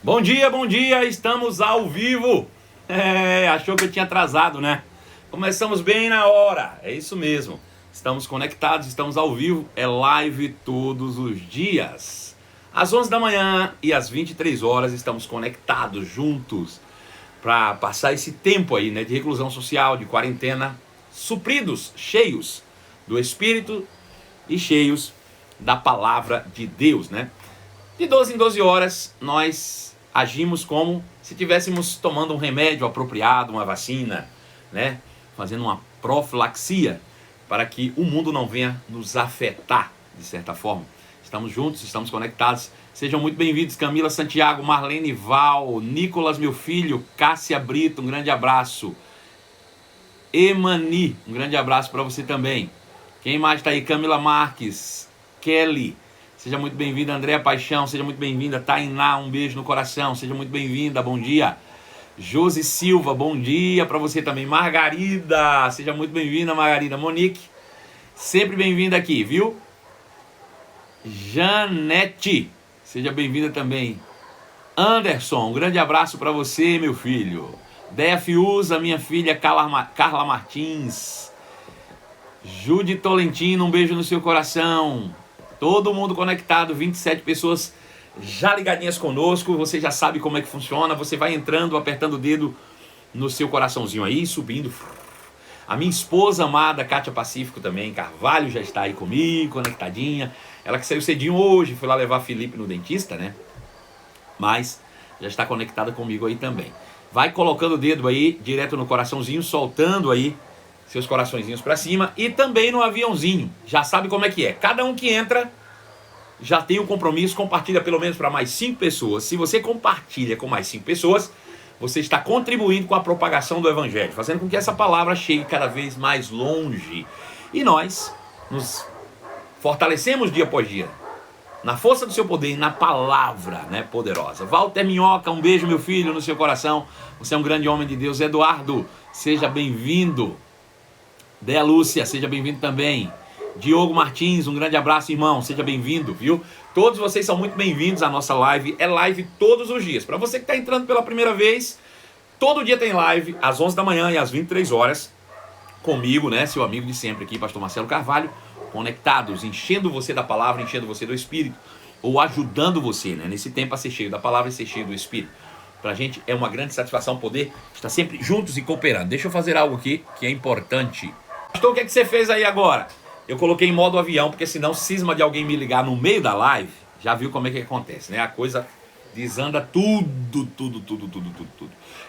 Bom dia, estamos ao vivo. Achou que eu tinha atrasado, né? Começamos bem na hora, é isso mesmo. Estamos conectados, estamos ao vivo, é live todos os dias. Às 11 da manhã e às 23 horas estamos conectados juntos para passar esse tempo aí, né, de reclusão social, de quarentena, supridos, cheios do Espírito e cheios da Palavra de Deus, né? De 12 em 12 horas, nós agimos como se estivéssemos tomando um remédio apropriado, uma vacina, né? Fazendo uma profilaxia para que o mundo não venha nos afetar, de certa forma. Estamos juntos, estamos conectados. Sejam muito bem-vindos, Camila Santiago, Marlene Val, Nicolas, meu filho, Cássia Brito, um grande abraço. Emani, um grande abraço para você também. Quem mais está aí? Camila Marques, Kelly, seja muito bem-vinda. Andréa Paixão, seja muito bem-vinda. Tainá, um beijo no coração, seja muito bem-vinda, bom dia. Josi Silva, bom dia para você também. Margarida, seja muito bem-vinda, Margarida. Monique, sempre bem-vinda aqui, viu? Janete, seja bem-vinda também. Anderson, um grande abraço para você, meu filho. Deia Fiuza, minha filha Carla Martins. Jude Tolentino, um beijo no seu coração. Todo mundo conectado, 27 pessoas já ligadinhas conosco. Você já sabe como é que funciona. Você vai entrando, apertando o dedo no seu coraçãozinho aí, subindo. A minha esposa amada, Kátia Pacífico também, Carvalho, já está aí comigo, conectadinha. Ela que saiu cedinho hoje, foi lá levar Felipe no dentista, né? Mas já está conectada comigo aí também. Vai colocando o dedo aí, direto no coraçãozinho, soltando aí seus coraçõezinhos para cima. E também no aviãozinho, já sabe como é que é. Cada um que entra já tem um compromisso, compartilha pelo menos para mais 5 pessoas. Se você compartilha com mais 5 pessoas, você está contribuindo com a propagação do Evangelho, fazendo com que essa palavra chegue cada vez mais longe. E nós nos fortalecemos dia após dia, na força do seu poder e na palavra, né, poderosa. Walter Minhoca, um beijo, meu filho, no seu coração. Você é um grande homem de Deus. Eduardo, seja bem-vindo. Dea Lúcia, seja bem-vindo também. Diogo Martins, um grande abraço, irmão. Seja bem-vindo, viu? Todos vocês são muito bem-vindos à nossa live. É live todos os dias. Para você que está entrando pela primeira vez, todo dia tem live, às 11 da manhã e às 23 horas. Comigo, né, seu amigo de sempre aqui, pastor Marcelo Carvalho. Conectados, enchendo você da palavra, enchendo você do Espírito, ou ajudando você, né, nesse tempo a ser cheio da palavra e ser cheio do Espírito. Pra gente é uma grande satisfação poder estar sempre juntos e cooperando. Deixa eu fazer algo aqui que é importante. Pastor, o que é que você fez aí agora? Eu coloquei em modo avião, porque senão cisma de alguém me ligar no meio da live, já viu como é que acontece, né? A coisa desanda tudo.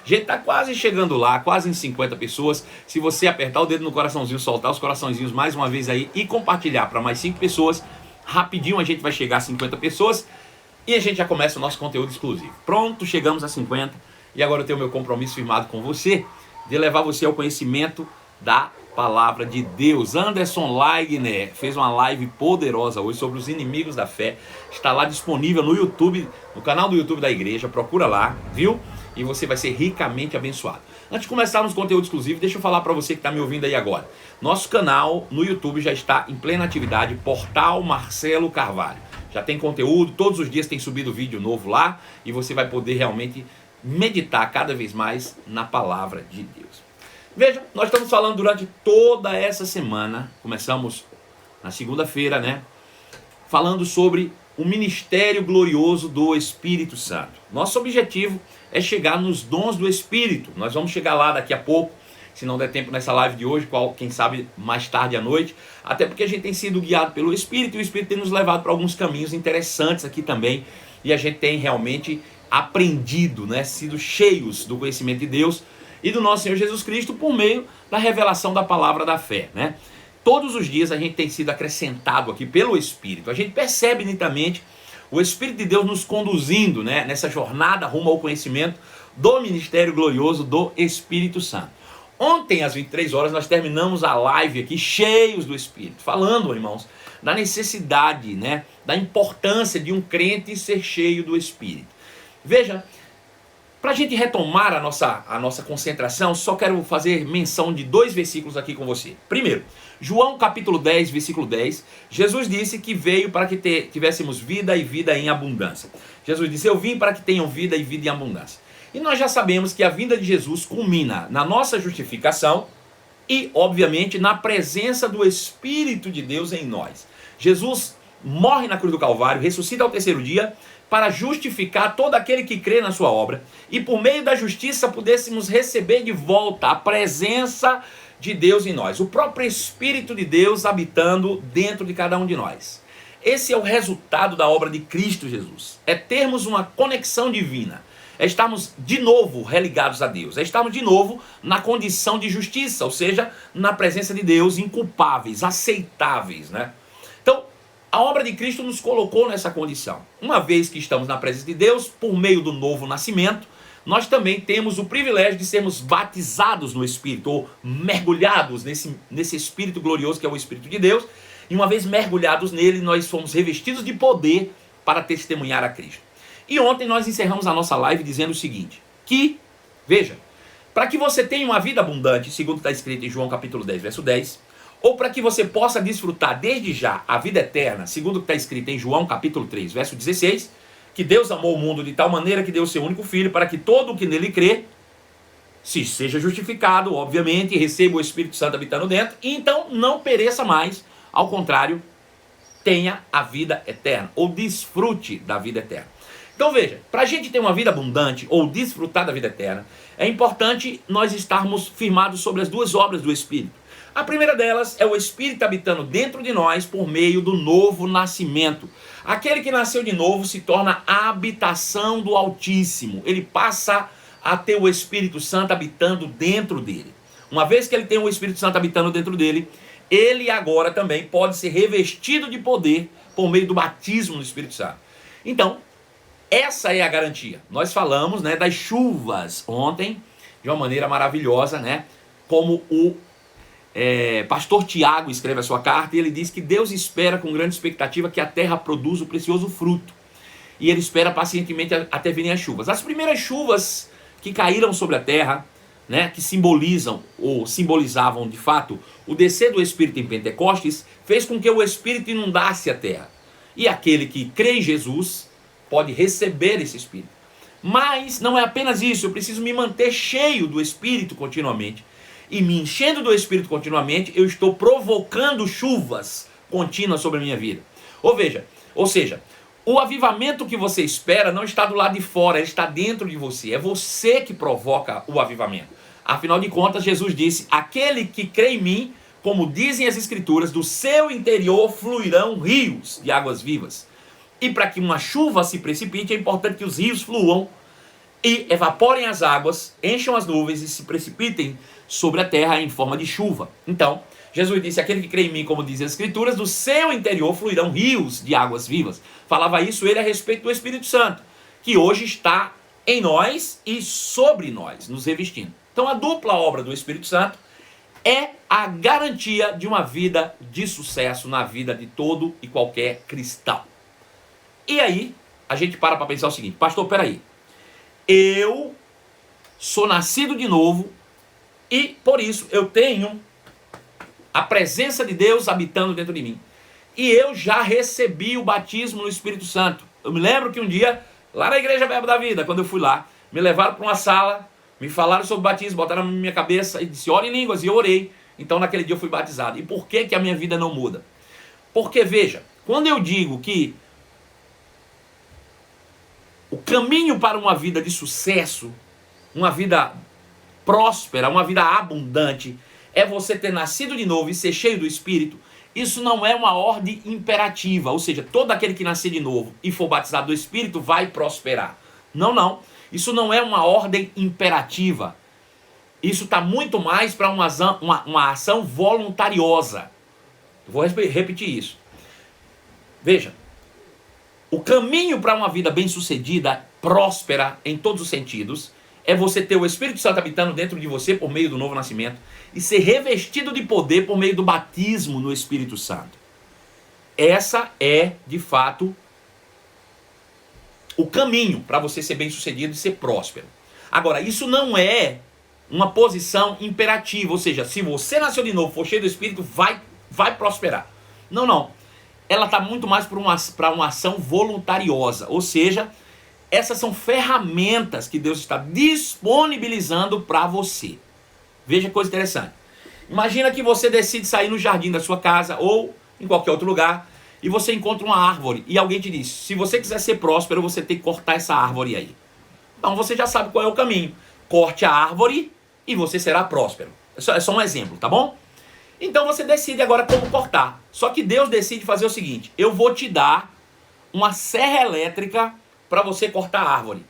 Gente, tá quase chegando lá, quase em 50 pessoas. Se você apertar o dedo no coraçãozinho, soltar os coraçõezinhos mais uma vez aí e compartilhar para mais 5 pessoas, rapidinho a gente vai chegar a 50 pessoas e a gente já começa o nosso conteúdo exclusivo. Pronto, chegamos a 50 e agora eu tenho meu compromisso firmado com você de levar você ao conhecimento da palavra de Deus. Anderson Laigner fez uma live poderosa hoje sobre os inimigos da fé. Está lá disponível no YouTube, no canal do YouTube da igreja. Procura lá, viu? E você vai ser ricamente abençoado. Antes de começarmos o conteúdo exclusivo, deixa eu falar para você que está me ouvindo aí agora. Nosso canal no YouTube já está em plena atividade, Portal Marcelo Carvalho. Já tem conteúdo, todos os dias tem subido vídeo novo lá e você vai poder realmente meditar cada vez mais na palavra de Deus. Veja, nós estamos falando durante toda essa semana, começamos na segunda-feira, né? Falando sobre o ministério glorioso do Espírito Santo. Nosso objetivo é chegar nos dons do Espírito. Nós vamos chegar lá daqui a pouco, se não der tempo nessa live de hoje, quem sabe mais tarde à noite, até porque a gente tem sido guiado pelo Espírito e o Espírito tem nos levado para alguns caminhos interessantes aqui também, e a gente tem realmente aprendido, né? Sido cheios do conhecimento de Deus e do nosso Senhor Jesus Cristo por meio da revelação da palavra da fé, né? Todos os dias a gente tem sido acrescentado aqui pelo Espírito. A gente percebe nitidamente o Espírito de Deus nos conduzindo, né, nessa jornada rumo ao conhecimento do ministério glorioso do Espírito Santo. Ontem, às 23 horas, nós terminamos a live aqui cheios do Espírito, falando, irmãos, da necessidade, né, da importância de um crente ser cheio do Espírito. Veja, Para a gente retomar a nossa concentração, só quero fazer menção de 2 versículos aqui com você. Primeiro, João capítulo 10, versículo 10, Jesus disse que veio para que tivéssemos vida e vida em abundância. Jesus disse, eu vim para que tenham vida e vida em abundância. E nós já sabemos que a vinda de Jesus culmina na nossa justificação e, obviamente, na presença do Espírito de Deus em nós. Jesus morre na cruz do Calvário, ressuscita ao 3º dia, para justificar todo aquele que crê na sua obra, e por meio da justiça pudéssemos receber de volta a presença de Deus em nós, o próprio Espírito de Deus habitando dentro de cada um de nós. Esse é o resultado da obra de Cristo Jesus, é termos uma conexão divina, é estarmos de novo religados a Deus, é estarmos de novo na condição de justiça, ou seja, na presença de Deus, inculpáveis, aceitáveis, né? Então, a obra de Cristo nos colocou nessa condição. Uma vez que estamos na presença de Deus, por meio do novo nascimento, nós também temos o privilégio de sermos batizados no Espírito, ou mergulhados nesse Espírito glorioso que é o Espírito de Deus, e uma vez mergulhados nele, nós fomos revestidos de poder para testemunhar a Cristo. E ontem nós encerramos a nossa live dizendo o seguinte, que, veja, para que você tenha uma vida abundante, segundo está escrito em João capítulo 10, verso 10, ou para que você possa desfrutar desde já a vida eterna, segundo o que está escrito em João capítulo 3, verso 16, que Deus amou o mundo de tal maneira que deu o seu único filho, para que todo o que nele crê, se seja justificado, obviamente, e receba o Espírito Santo habitando dentro, e então não pereça mais, ao contrário, tenha a vida eterna, ou desfrute da vida eterna. Então veja, para a gente ter uma vida abundante, ou desfrutar da vida eterna, é importante nós estarmos firmados sobre as 2 obras do Espírito. A primeira delas é o Espírito habitando dentro de nós por meio do novo nascimento. Aquele que nasceu de novo se torna a habitação do Altíssimo. Ele passa a ter o Espírito Santo habitando dentro dele. Uma vez que ele tem o Espírito Santo habitando dentro dele, ele agora também pode ser revestido de poder por meio do batismo no Espírito Santo. Então, essa é a garantia. Nós falamos, né, das chuvas ontem, de uma maneira maravilhosa, né, como o pastor Tiago escreve a sua carta e ele diz que Deus espera com grande expectativa que a terra produza o precioso fruto. E ele espera pacientemente até virem as chuvas. As primeiras chuvas que caíram sobre a terra, né, que simbolizam ou simbolizavam de fato o descer do Espírito em Pentecostes, fez com que o Espírito inundasse a terra. E aquele que crê em Jesus pode receber esse Espírito. Mas não é apenas isso, eu preciso me manter cheio do Espírito continuamente. E me enchendo do Espírito continuamente, eu estou provocando chuvas contínuas sobre a minha vida. Ou seja, o avivamento que você espera não está do lado de fora, ele está dentro de você. É você que provoca o avivamento. Afinal de contas, Jesus disse, aquele que crê em mim, como dizem as Escrituras, do seu interior fluirão rios de águas vivas. E para que uma chuva se precipite, é importante que os rios fluam e evaporem as águas, encham as nuvens e se precipitem sobre a terra em forma de chuva. Então, Jesus disse, aquele que crê em mim, como dizem as Escrituras, do seu interior fluirão rios de águas vivas. Falava isso ele a respeito do Espírito Santo, que hoje está em nós e sobre nós, nos revestindo. Então, a dupla obra do Espírito Santo é a garantia de uma vida de sucesso na vida de todo e qualquer cristão. E aí, a gente para pensar o seguinte, pastor, peraí, eu sou nascido de novo e, por isso, eu tenho a presença de Deus habitando dentro de mim. E eu já recebi o batismo no Espírito Santo. Eu me lembro que um dia, lá na Igreja Verbo da Vida, quando eu fui lá, me levaram para uma sala, me falaram sobre o batismo, botaram na minha cabeça e disse, ore em línguas, e eu orei. Então, naquele dia eu fui batizado. E por que a minha vida não muda? Porque, veja, quando eu digo que o caminho para uma vida de sucesso, uma vida próspera, uma vida abundante, é você ter nascido de novo e ser cheio do Espírito, isso não é uma ordem imperativa, ou seja, todo aquele que nascer de novo e for batizado do Espírito vai prosperar. Não. Isso não é uma ordem imperativa. Isso está muito mais para uma ação voluntariosa. Eu vou repetir isso. Veja, o caminho para uma vida bem-sucedida, próspera em todos os sentidos, é você ter o Espírito Santo habitando dentro de você por meio do novo nascimento e ser revestido de poder por meio do batismo no Espírito Santo. Essa é, de fato, o caminho para você ser bem-sucedido e ser próspero. Agora, isso não é uma posição imperativa, ou seja, se você nasceu de novo, for cheio do Espírito, vai prosperar. Não, não. Ela está muito mais para uma ação voluntariosa, ou seja, essas são ferramentas que Deus está disponibilizando para você. Veja que coisa interessante. Imagina que você decide sair no jardim da sua casa ou em qualquer outro lugar e você encontra uma árvore e alguém te diz, se você quiser ser próspero, você tem que cortar essa árvore aí. Então você já sabe qual é o caminho. Corte a árvore e você será próspero. É só um exemplo, tá bom? Então você decide agora como cortar. Só que Deus decide fazer o seguinte, eu vou te dar uma serra elétrica para você cortar a árvore.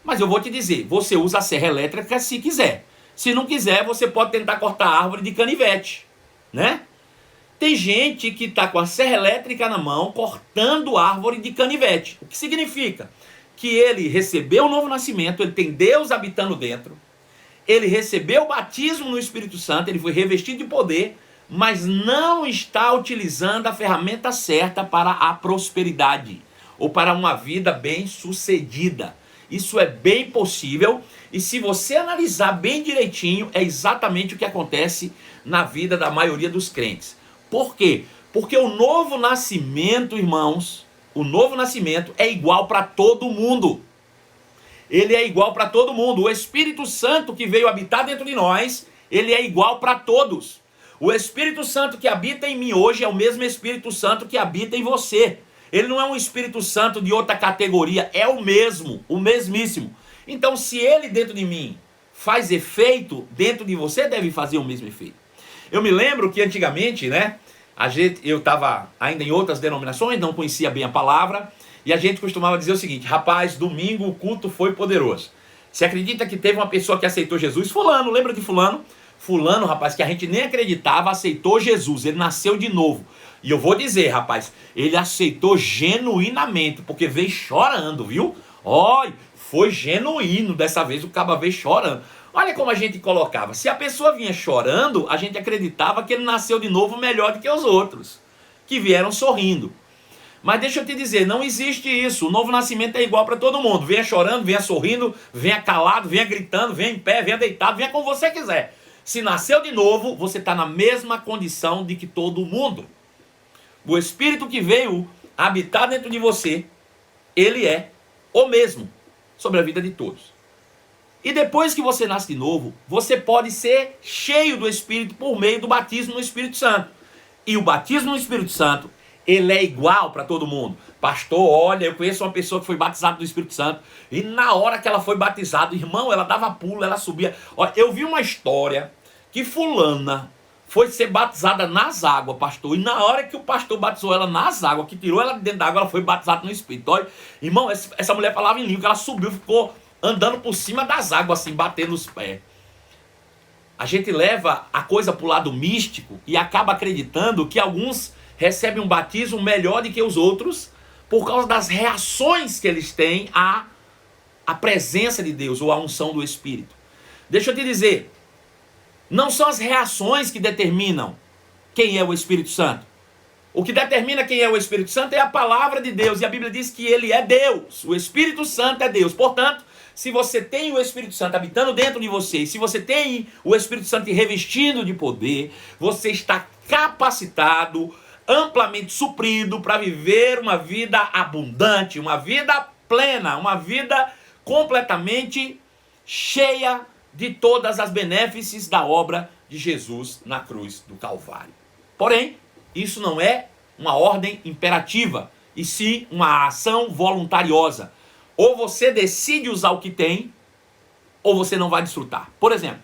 Mas eu vou te dizer, você usa a serra elétrica se quiser. Se não quiser, você pode tentar cortar a árvore de canivete, né? Tem gente que está com a serra elétrica na mão, cortando árvore de canivete. O que significa? Que ele recebeu o novo nascimento, ele tem Deus habitando dentro, ele recebeu o batismo no Espírito Santo, ele foi revestido de poder, mas não está utilizando a ferramenta certa para a prosperidade, ou para uma vida bem-sucedida. Isso é bem possível, e se você analisar bem direitinho, é exatamente o que acontece na vida da maioria dos crentes. Por quê? Porque o novo nascimento, irmãos, o novo nascimento é igual para todo mundo. Ele é igual para todo mundo. O Espírito Santo que veio habitar dentro de nós, ele é igual para todos. O Espírito Santo que habita em mim hoje é o mesmo Espírito Santo que habita em você. Ele não é um Espírito Santo de outra categoria, é o mesmo, o mesmíssimo. Então, se ele dentro de mim faz efeito, dentro de você deve fazer o mesmo efeito. Eu me lembro que antigamente, né, eu estava ainda em outras denominações, não conhecia bem a palavra, e a gente costumava dizer o seguinte, rapaz, domingo o culto foi poderoso. Você acredita que teve uma pessoa que aceitou Jesus? Fulano, lembra de fulano? Fulano, rapaz, que a gente nem acreditava, aceitou Jesus, ele nasceu de novo. E eu vou dizer, rapaz, ele aceitou genuinamente, porque veio chorando, viu? Olha, foi genuíno dessa vez, o caba veio chorando. Olha como a gente colocava, se a pessoa vinha chorando, a gente acreditava que ele nasceu de novo melhor do que os outros, que vieram sorrindo. Mas deixa eu te dizer, não existe isso, o novo nascimento é igual para todo mundo. Venha chorando, venha sorrindo, venha calado, venha gritando, venha em pé, venha deitado, venha como você quiser. Se nasceu de novo, você está na mesma condição de que todo mundo. O Espírito que veio habitar dentro de você, ele é o mesmo sobre a vida de todos. E depois que você nasce de novo, você pode ser cheio do Espírito por meio do batismo no Espírito Santo. E o batismo no Espírito Santo, ele é igual para todo mundo. Pastor, olha, eu conheço uma pessoa que foi batizada no Espírito Santo, e na hora que ela foi batizada, irmão, ela dava pulo, ela subia. Olha, eu vi uma história que fulana foi ser batizada nas águas, pastor, e na hora que o pastor batizou ela nas águas, que tirou ela de dentro da água, ela foi batizada no Espírito. Olha, irmão, essa mulher falava em língua, ela subiu, ficou andando por cima das águas, assim, batendo os pés. A gente leva a coisa para o lado místico e acaba acreditando que alguns recebem um batismo melhor do que os outros por causa das reações que eles têm à presença de Deus ou à unção do Espírito. Deixa eu te dizer, não são as reações que determinam quem é o Espírito Santo. O que determina quem é o Espírito Santo é a palavra de Deus, e a Bíblia diz que ele é Deus. O Espírito Santo é Deus. Portanto, se você tem o Espírito Santo habitando dentro de você, e se você tem o Espírito Santo revestido de poder, você está capacitado, amplamente suprido para viver uma vida abundante, uma vida plena, uma vida completamente cheia de todas as benefícios da obra de Jesus na cruz do Calvário. Porém, isso não é uma ordem imperativa, e sim uma ação voluntariosa. Ou você decide usar o que tem, ou você não vai desfrutar. Por exemplo,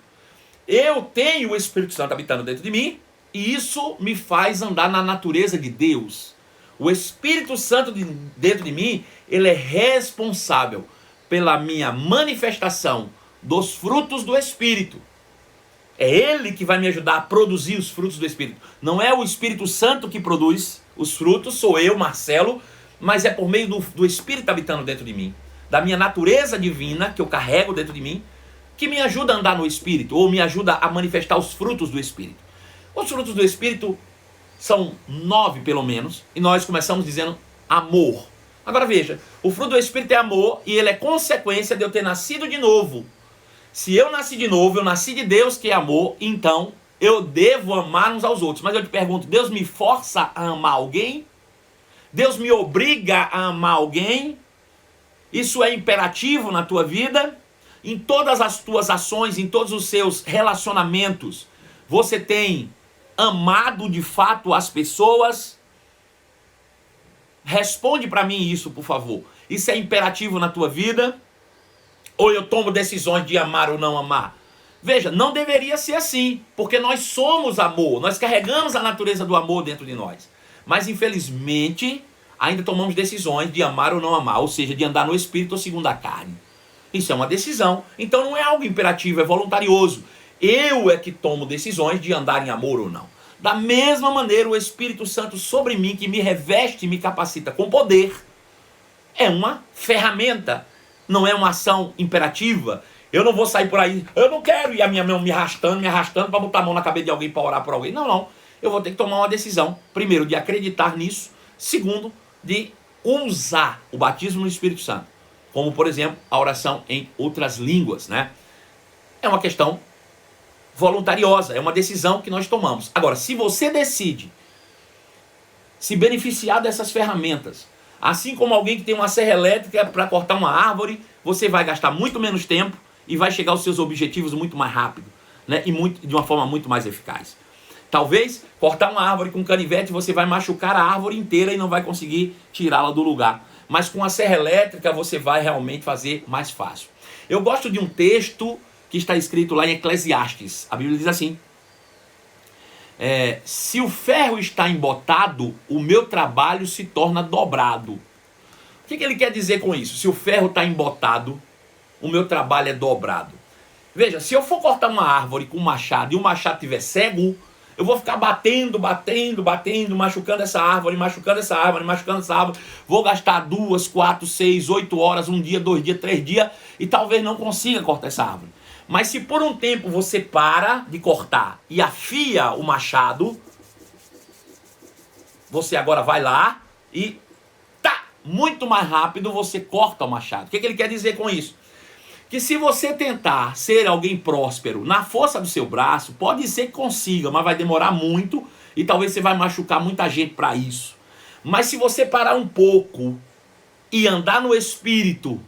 eu tenho o Espírito Santo habitando dentro de mim, e isso me faz andar na natureza de Deus. O Espírito Santo dentro de mim, ele é responsável pela minha manifestação dos frutos do Espírito. É ele que vai me ajudar a produzir os frutos do Espírito. Não é o Espírito Santo que produz os frutos, sou eu, Marcelo, mas é por meio do Espírito habitando dentro de mim, da minha natureza divina que eu carrego dentro de mim, que me ajuda a andar no Espírito, ou me ajuda a manifestar os frutos do Espírito. Os frutos do Espírito são 9 pelo menos, e nós começamos dizendo amor. Agora veja, o fruto do Espírito é amor, e ele é consequência de eu ter nascido de novo, Se eu nasci de novo, eu nasci de Deus que é amor, então eu devo amar uns aos outros. Mas eu te pergunto, Deus me força a amar alguém? Deus me obriga a amar alguém? Isso é imperativo na tua vida? Em todas as tuas ações, em todos os seus relacionamentos, você tem amado de fato as pessoas? Responde para mim isso, por favor. Isso é imperativo na tua vida? Ou eu tomo decisões de amar ou não amar? Veja, não deveria ser assim, porque nós somos amor, nós carregamos a natureza do amor dentro de nós. Mas infelizmente, ainda tomamos decisões de amar ou não amar, ou seja, de andar no espírito ou segundo a carne. Isso é uma decisão, então não é algo imperativo, é voluntarioso. Eu é que tomo decisões de andar em amor ou não. Da mesma maneira, o Espírito Santo sobre mim, que me reveste e me capacita com poder, é uma ferramenta, não é uma ação imperativa. Eu não vou sair por aí, eu não quero ir a minha mão me arrastando para botar a mão na cabeça de alguém para orar por alguém. Não, não. Eu vou ter que tomar uma decisão, primeiro, de acreditar nisso, segundo, de usar o batismo no Espírito Santo. Como, por exemplo, a oração em outras línguas, né? É uma questão voluntariosa, é uma decisão que nós tomamos. Agora, se você decide se beneficiar dessas ferramentas, assim como alguém que tem uma serra elétrica para cortar uma árvore, você vai gastar muito menos tempo e vai chegar aos seus objetivos muito mais rápido, né? E de uma forma muito mais eficaz. Talvez cortar uma árvore com canivete você vai machucar a árvore inteira e não vai conseguir tirá-la do lugar. Mas com a serra elétrica você vai realmente fazer mais fácil. Eu gosto de um texto que está escrito lá em Eclesiastes. A Bíblia diz assim: se o ferro está embotado, o meu trabalho se torna dobrado. O que ele quer dizer com isso? Se o ferro está embotado, o meu trabalho é dobrado. Veja, se eu for cortar uma árvore com um machado e o machado estiver cego, eu vou ficar batendo, machucando essa árvore, machucando essa árvore. Vou gastar 2, 4, 6, 8 horas, 1 dia, 2 dias, 3 dias, e talvez não consiga cortar essa árvore. Mas se por um tempo você para de cortar e afia o machado, você agora vai lá e muito mais rápido você corta o machado. O que ele quer dizer com isso? Que se você tentar ser alguém próspero na força do seu braço, pode ser que consiga, mas vai demorar muito e talvez você vai machucar muita gente para isso. Mas se você parar um pouco e andar no Espírito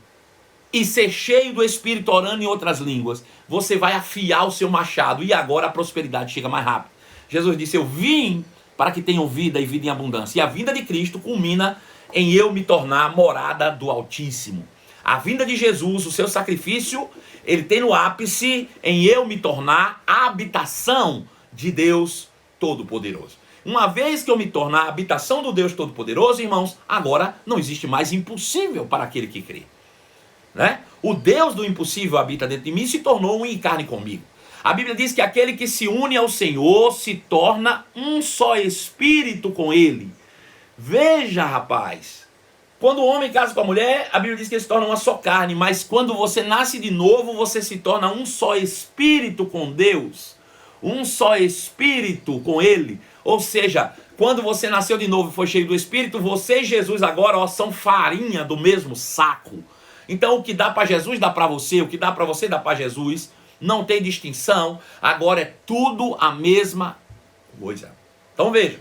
e ser cheio do Espírito orando em outras línguas, você vai afiar o seu machado e agora a prosperidade chega mais rápido. Jesus disse: eu vim para que tenham vida e vida em abundância. E a vinda de Cristo culmina em eu me tornar morada do Altíssimo. A vinda de Jesus, o seu sacrifício, ele tem no ápice em eu me tornar a habitação de Deus Todo-Poderoso. Uma vez que eu me tornar a habitação do Deus Todo-Poderoso, irmãos, agora não existe mais impossível para aquele que crê. Né? O Deus do impossível habita dentro de mim e se tornou um em carne comigo. A Bíblia diz que aquele que se une ao Senhor se torna um só espírito com Ele. Veja, rapaz, quando o homem casa com a mulher, a Bíblia diz que eles se tornam uma só carne, mas quando você nasce de novo, você se torna um só espírito com Deus, um só espírito com Ele. Ou seja, quando você nasceu de novo e foi cheio do Espírito, você e Jesus agora são farinha do mesmo saco. Então o que dá para Jesus dá para você, o que dá para você dá para Jesus, não tem distinção, agora é tudo a mesma coisa. Então veja,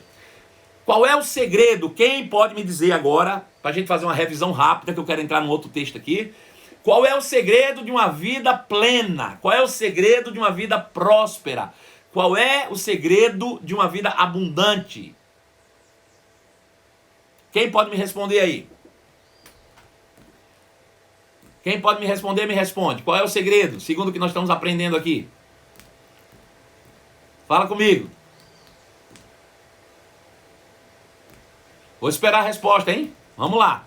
qual é o segredo? Quem pode me dizer agora, para a gente fazer uma revisão rápida, que eu quero entrar num outro texto aqui. Qual é o segredo de uma vida plena? Qual é o segredo de uma vida próspera? Qual é o segredo de uma vida abundante? Quem pode me responder aí? Quem pode me responder, me responde. Qual é o segredo, segundo o que nós estamos aprendendo aqui? Fala comigo. Vou esperar a resposta, hein? Vamos lá.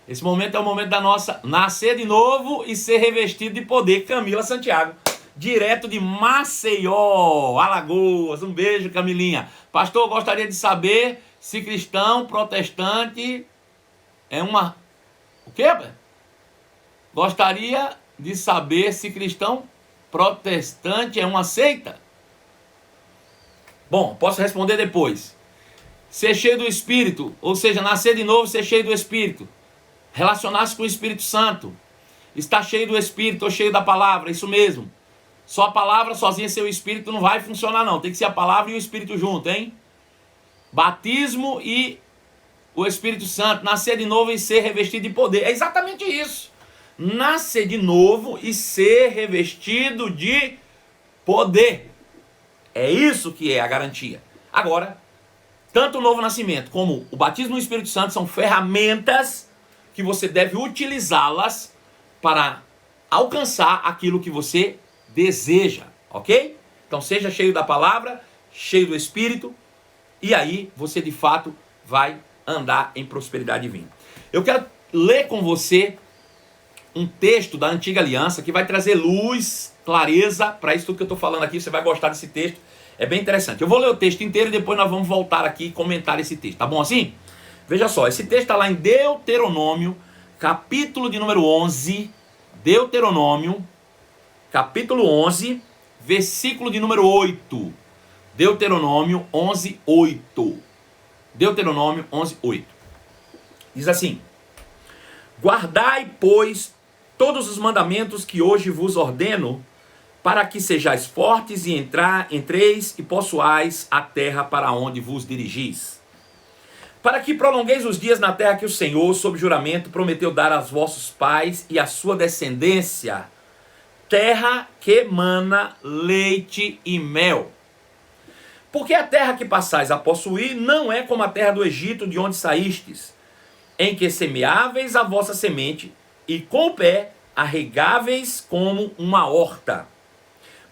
Esse momento é o momento da nossa nascer de novo e ser revestido de poder. Camila Santiago, direto de Maceió, Alagoas. Um beijo, Camilinha. Pastor, eu gostaria de saber se cristão protestante é uma... O quê? Gostaria de saber se cristão protestante é uma seita. Bom, posso responder depois. Ser cheio do Espírito, ou seja, nascer de novo, ser cheio do Espírito. Relacionar-se com o Espírito Santo. Está cheio do Espírito ou cheio da palavra, isso mesmo. Só a palavra sozinha sem o Espírito não vai funcionar não. Tem que ser a palavra e o Espírito junto, hein? Batismo e o Espírito Santo. Nascer de novo e ser revestido de poder. É exatamente isso. Nascer de novo e ser revestido de poder. É isso que é a garantia. Agora, tanto o novo nascimento como o batismo no Espírito Santo são ferramentas que você deve utilizá-las para alcançar aquilo que você deseja, ok? Então seja cheio da palavra, cheio do Espírito, e aí você de fato vai andar em prosperidade divina. Eu quero ler com você um texto da Antiga Aliança que vai trazer luz, clareza para isso tudo que eu estou falando aqui. Você vai gostar desse texto, é bem interessante. Eu vou ler o texto inteiro e depois nós vamos voltar aqui e comentar esse texto, tá bom assim? Veja só, esse texto está lá em Deuteronômio, capítulo de número 11, Deuteronômio, capítulo 11, versículo de número 8. Deuteronômio 11, 8. Deuteronômio 11, 8. Diz assim: guardai, pois, todos os mandamentos que hoje vos ordeno, para que sejais fortes e entreis e possuais a terra para onde vos dirigis. Para que prolongueis os dias na terra que o Senhor, sob juramento, prometeu dar aos vossos pais e à sua descendência, terra que mana leite e mel. Porque a terra que passais a possuir não é como a terra do Egito, de onde saístes, em que semeáveis a vossa semente, e com o pé arregáveis como uma horta.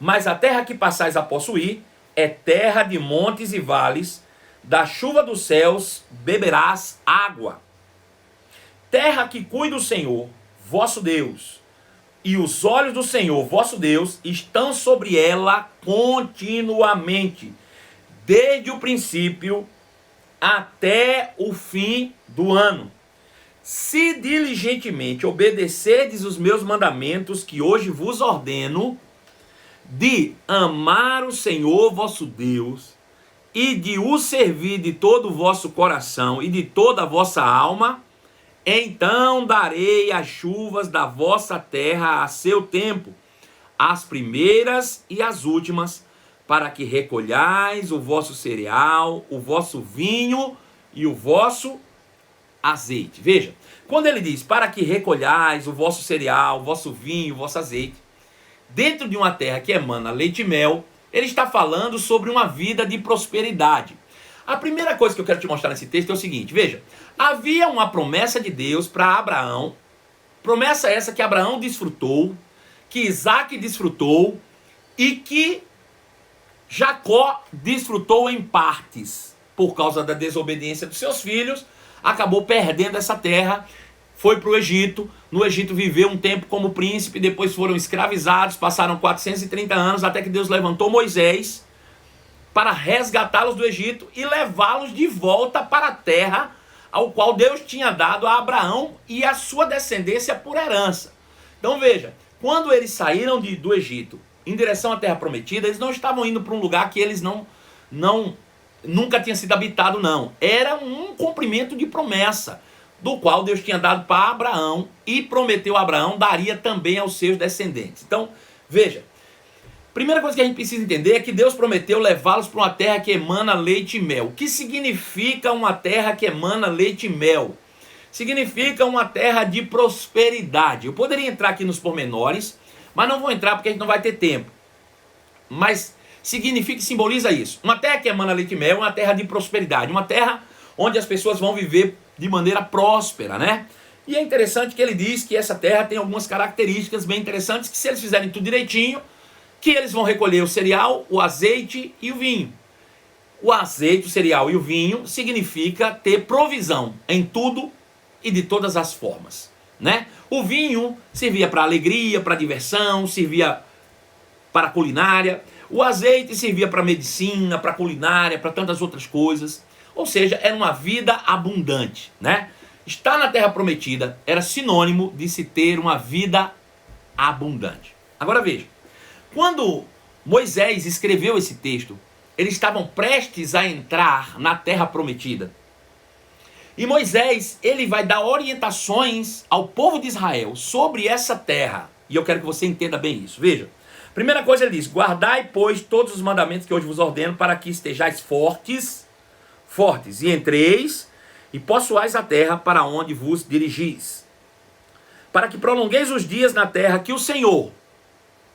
Mas a terra que passais a possuir é terra de montes e vales, da chuva dos céus beberás água. Terra que cuida o Senhor, vosso Deus, e os olhos do Senhor, vosso Deus, estão sobre ela continuamente, desde o princípio até o fim do ano. Se diligentemente obedecerdes os meus mandamentos que hoje vos ordeno, de amar o Senhor vosso Deus, e de o servir de todo o vosso coração e de toda a vossa alma, então darei as chuvas da vossa terra a seu tempo, as primeiras e as últimas, para que recolhais o vosso cereal, o vosso vinho e o vosso azeite. Veja, quando ele diz para que recolhais o vosso cereal, o vosso vinho, o vosso azeite, dentro de uma terra que emana leite e mel, ele está falando sobre uma vida de prosperidade. A primeira coisa que eu quero te mostrar nesse texto é o seguinte, veja, havia uma promessa de Deus para Abraão, promessa essa que Abraão desfrutou, que Isaac desfrutou e que Jacó desfrutou em partes, por causa da desobediência dos seus filhos, acabou perdendo essa terra, foi para o Egito, no Egito viveu um tempo como príncipe, depois foram escravizados, passaram 430 anos, até que Deus levantou Moisés para resgatá-los do Egito e levá-los de volta para a terra ao qual Deus tinha dado a Abraão e a sua descendência por herança. Então veja, quando eles saíram do Egito em direção à terra prometida, eles não estavam indo para um lugar que eles nunca tinha sido habitado, não. Era um cumprimento de promessa, do qual Deus tinha dado para Abraão e prometeu a Abraão, daria também aos seus descendentes. Então, veja, primeira coisa que a gente precisa entender é que Deus prometeu levá-los para uma terra que emana leite e mel. O que significa uma terra que emana leite e mel? Significa uma terra de prosperidade. Eu poderia entrar aqui nos pormenores, mas não vou entrar porque a gente não vai ter tempo. Mas significa e simboliza isso. Uma terra que emana leite e mel é uma terra de prosperidade, uma terra onde as pessoas vão viver de maneira próspera, né? E é interessante que ele diz que essa terra tem algumas características bem interessantes, que se eles fizerem tudo direitinho, que eles vão recolher o cereal, o azeite e o vinho. O azeite, o cereal e o vinho significa ter provisão em tudo e de todas as formas, né? O vinho servia para alegria, para diversão, servia para culinária. O azeite servia para medicina, para culinária, para tantas outras coisas. Ou seja, era uma vida abundante, né? Estar na terra prometida era sinônimo de se ter uma vida abundante. Agora veja, quando Moisés escreveu esse texto, eles estavam prestes a entrar na terra prometida. E Moisés, ele vai dar orientações ao povo de Israel sobre essa terra. E eu quero que você entenda bem isso. Veja, primeira coisa ele diz: guardai, pois, todos os mandamentos que hoje vos ordeno, para que estejais fortes, e entreis, e possuais a terra para onde vos dirigis. Para que prolongueis os dias na terra que o Senhor,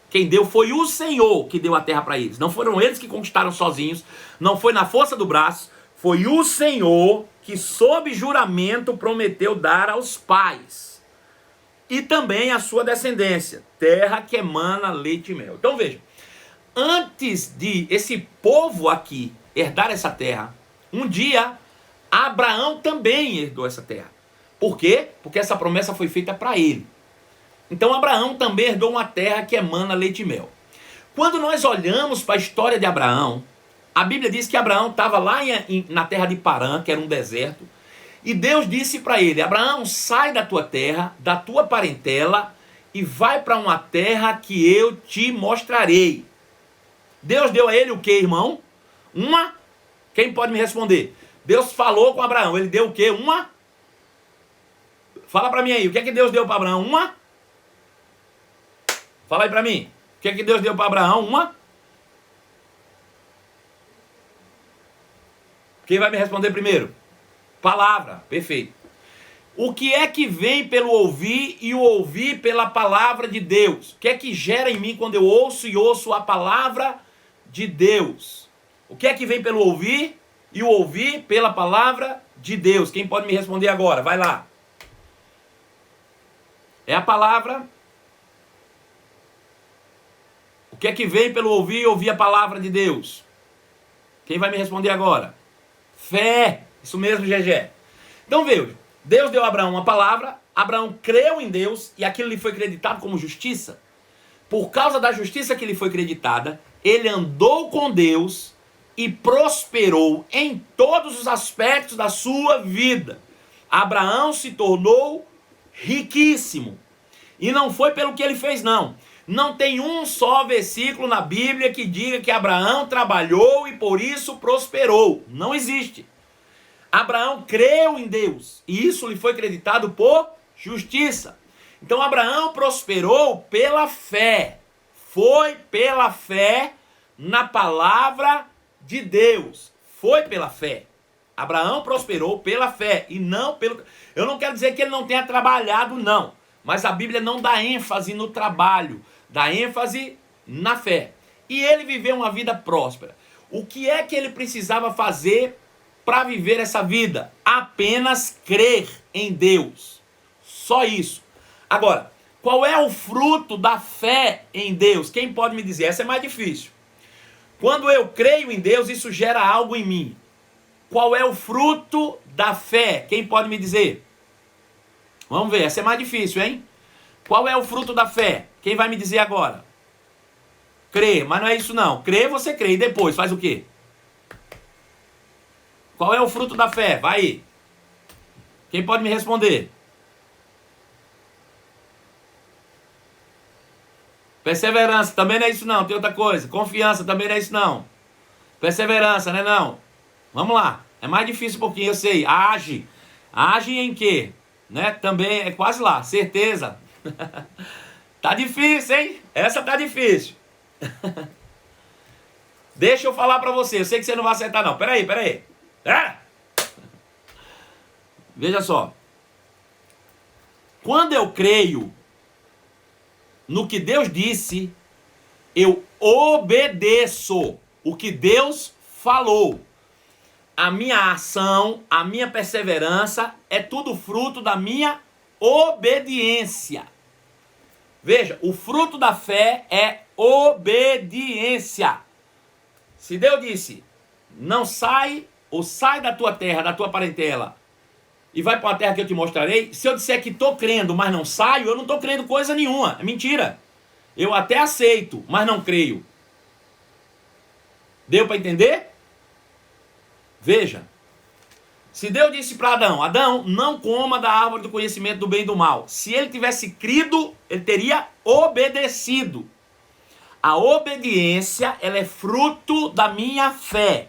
quem deu foi o Senhor que deu a terra para eles. Não foram eles que conquistaram sozinhos, não foi na força do braço, foi o Senhor que sob juramento prometeu dar aos pais. E também a sua descendência, terra que emana leite e mel. Então veja, antes de esse povo aqui herdar essa terra, um dia Abraão também herdou essa terra. Por quê? Porque essa promessa foi feita para ele. Então Abraão também herdou uma terra que emana leite e mel. Quando nós olhamos para a história de Abraão, a Bíblia diz que Abraão estava lá na terra de Parã, que era um deserto, e Deus disse para ele: Abraão, sai da tua terra, da tua parentela, e vai para uma terra que eu te mostrarei. Deus deu a ele o que, irmão? Quem pode me responder? Deus falou com Abraão, ele deu o quê? Fala para mim aí, o que é que Deus deu para Abraão? Fala aí para mim, o que é que Deus deu para Abraão? Quem vai me responder primeiro? Palavra, perfeito. O que é que vem pelo ouvir e o ouvir pela palavra de Deus? O que é que gera em mim quando eu ouço e ouço a palavra de Deus? O que é que vem pelo ouvir e o ouvir pela palavra de Deus? Quem pode me responder agora? Vai lá. É a palavra. O que é que vem pelo ouvir e ouvir a palavra de Deus? Quem vai me responder agora? Fé. Isso mesmo, Gegé. Então veja, Deus deu a Abraão uma palavra, Abraão creu em Deus e aquilo lhe foi creditado como justiça. Por causa da justiça que lhe foi creditada, ele andou com Deus e prosperou em todos os aspectos da sua vida. Abraão se tornou riquíssimo. E não foi pelo que ele fez, não. Não tem um só versículo na Bíblia que diga que Abraão trabalhou e por isso prosperou. Não existe. Abraão creu em Deus e isso lhe foi creditado por justiça. Então Abraão prosperou pela fé. Foi pela fé na palavra de Deus. Foi pela fé. Abraão prosperou pela fé e não pelo... Eu não quero dizer que ele não tenha trabalhado, não. Mas a Bíblia não dá ênfase no trabalho, dá ênfase na fé. E ele viveu uma vida próspera. O que é que ele precisava fazer para viver essa vida? Apenas crer em Deus. Só isso. Agora, qual é o fruto da fé em Deus? Quem pode me dizer? Essa é mais difícil. Quando eu creio em Deus, isso gera algo em mim. Qual é o fruto da fé? Quem pode me dizer? Vamos ver, essa é mais difícil, hein? Qual é o fruto da fé? Quem vai me dizer agora? Crer, mas não é isso não. Crer, você crê. E depois, faz o quê? Qual é o fruto da fé? Vai aí. Quem pode me responder? Perseverança, também não é isso não. Tem outra coisa. Confiança, também não é isso não. Perseverança, né não? Vamos lá. É mais difícil um pouquinho, eu sei. Age. Age em quê? Né? Também é quase lá. Certeza. Tá difícil, hein? Essa tá difícil. Deixa eu falar pra você. Eu sei que você não vai acertar não. Peraí. Veja só. Quando eu creio no que Deus disse, eu obedeço o que Deus falou. A minha ação, a minha perseverança é tudo fruto da minha obediência. Veja, o fruto da fé é obediência. Se Deus disse, não sai, ou sai da tua terra, da tua parentela, e vai para uma terra que eu te mostrarei, se eu disser que estou crendo, mas não saio, eu não estou crendo coisa nenhuma. É mentira. Eu até aceito, mas não creio. Deu para entender? Veja. Se Deus disse para Adão, Adão, não coma da árvore do conhecimento do bem e do mal. Se ele tivesse crido, ele teria obedecido. A obediência, ela é fruto da minha fé.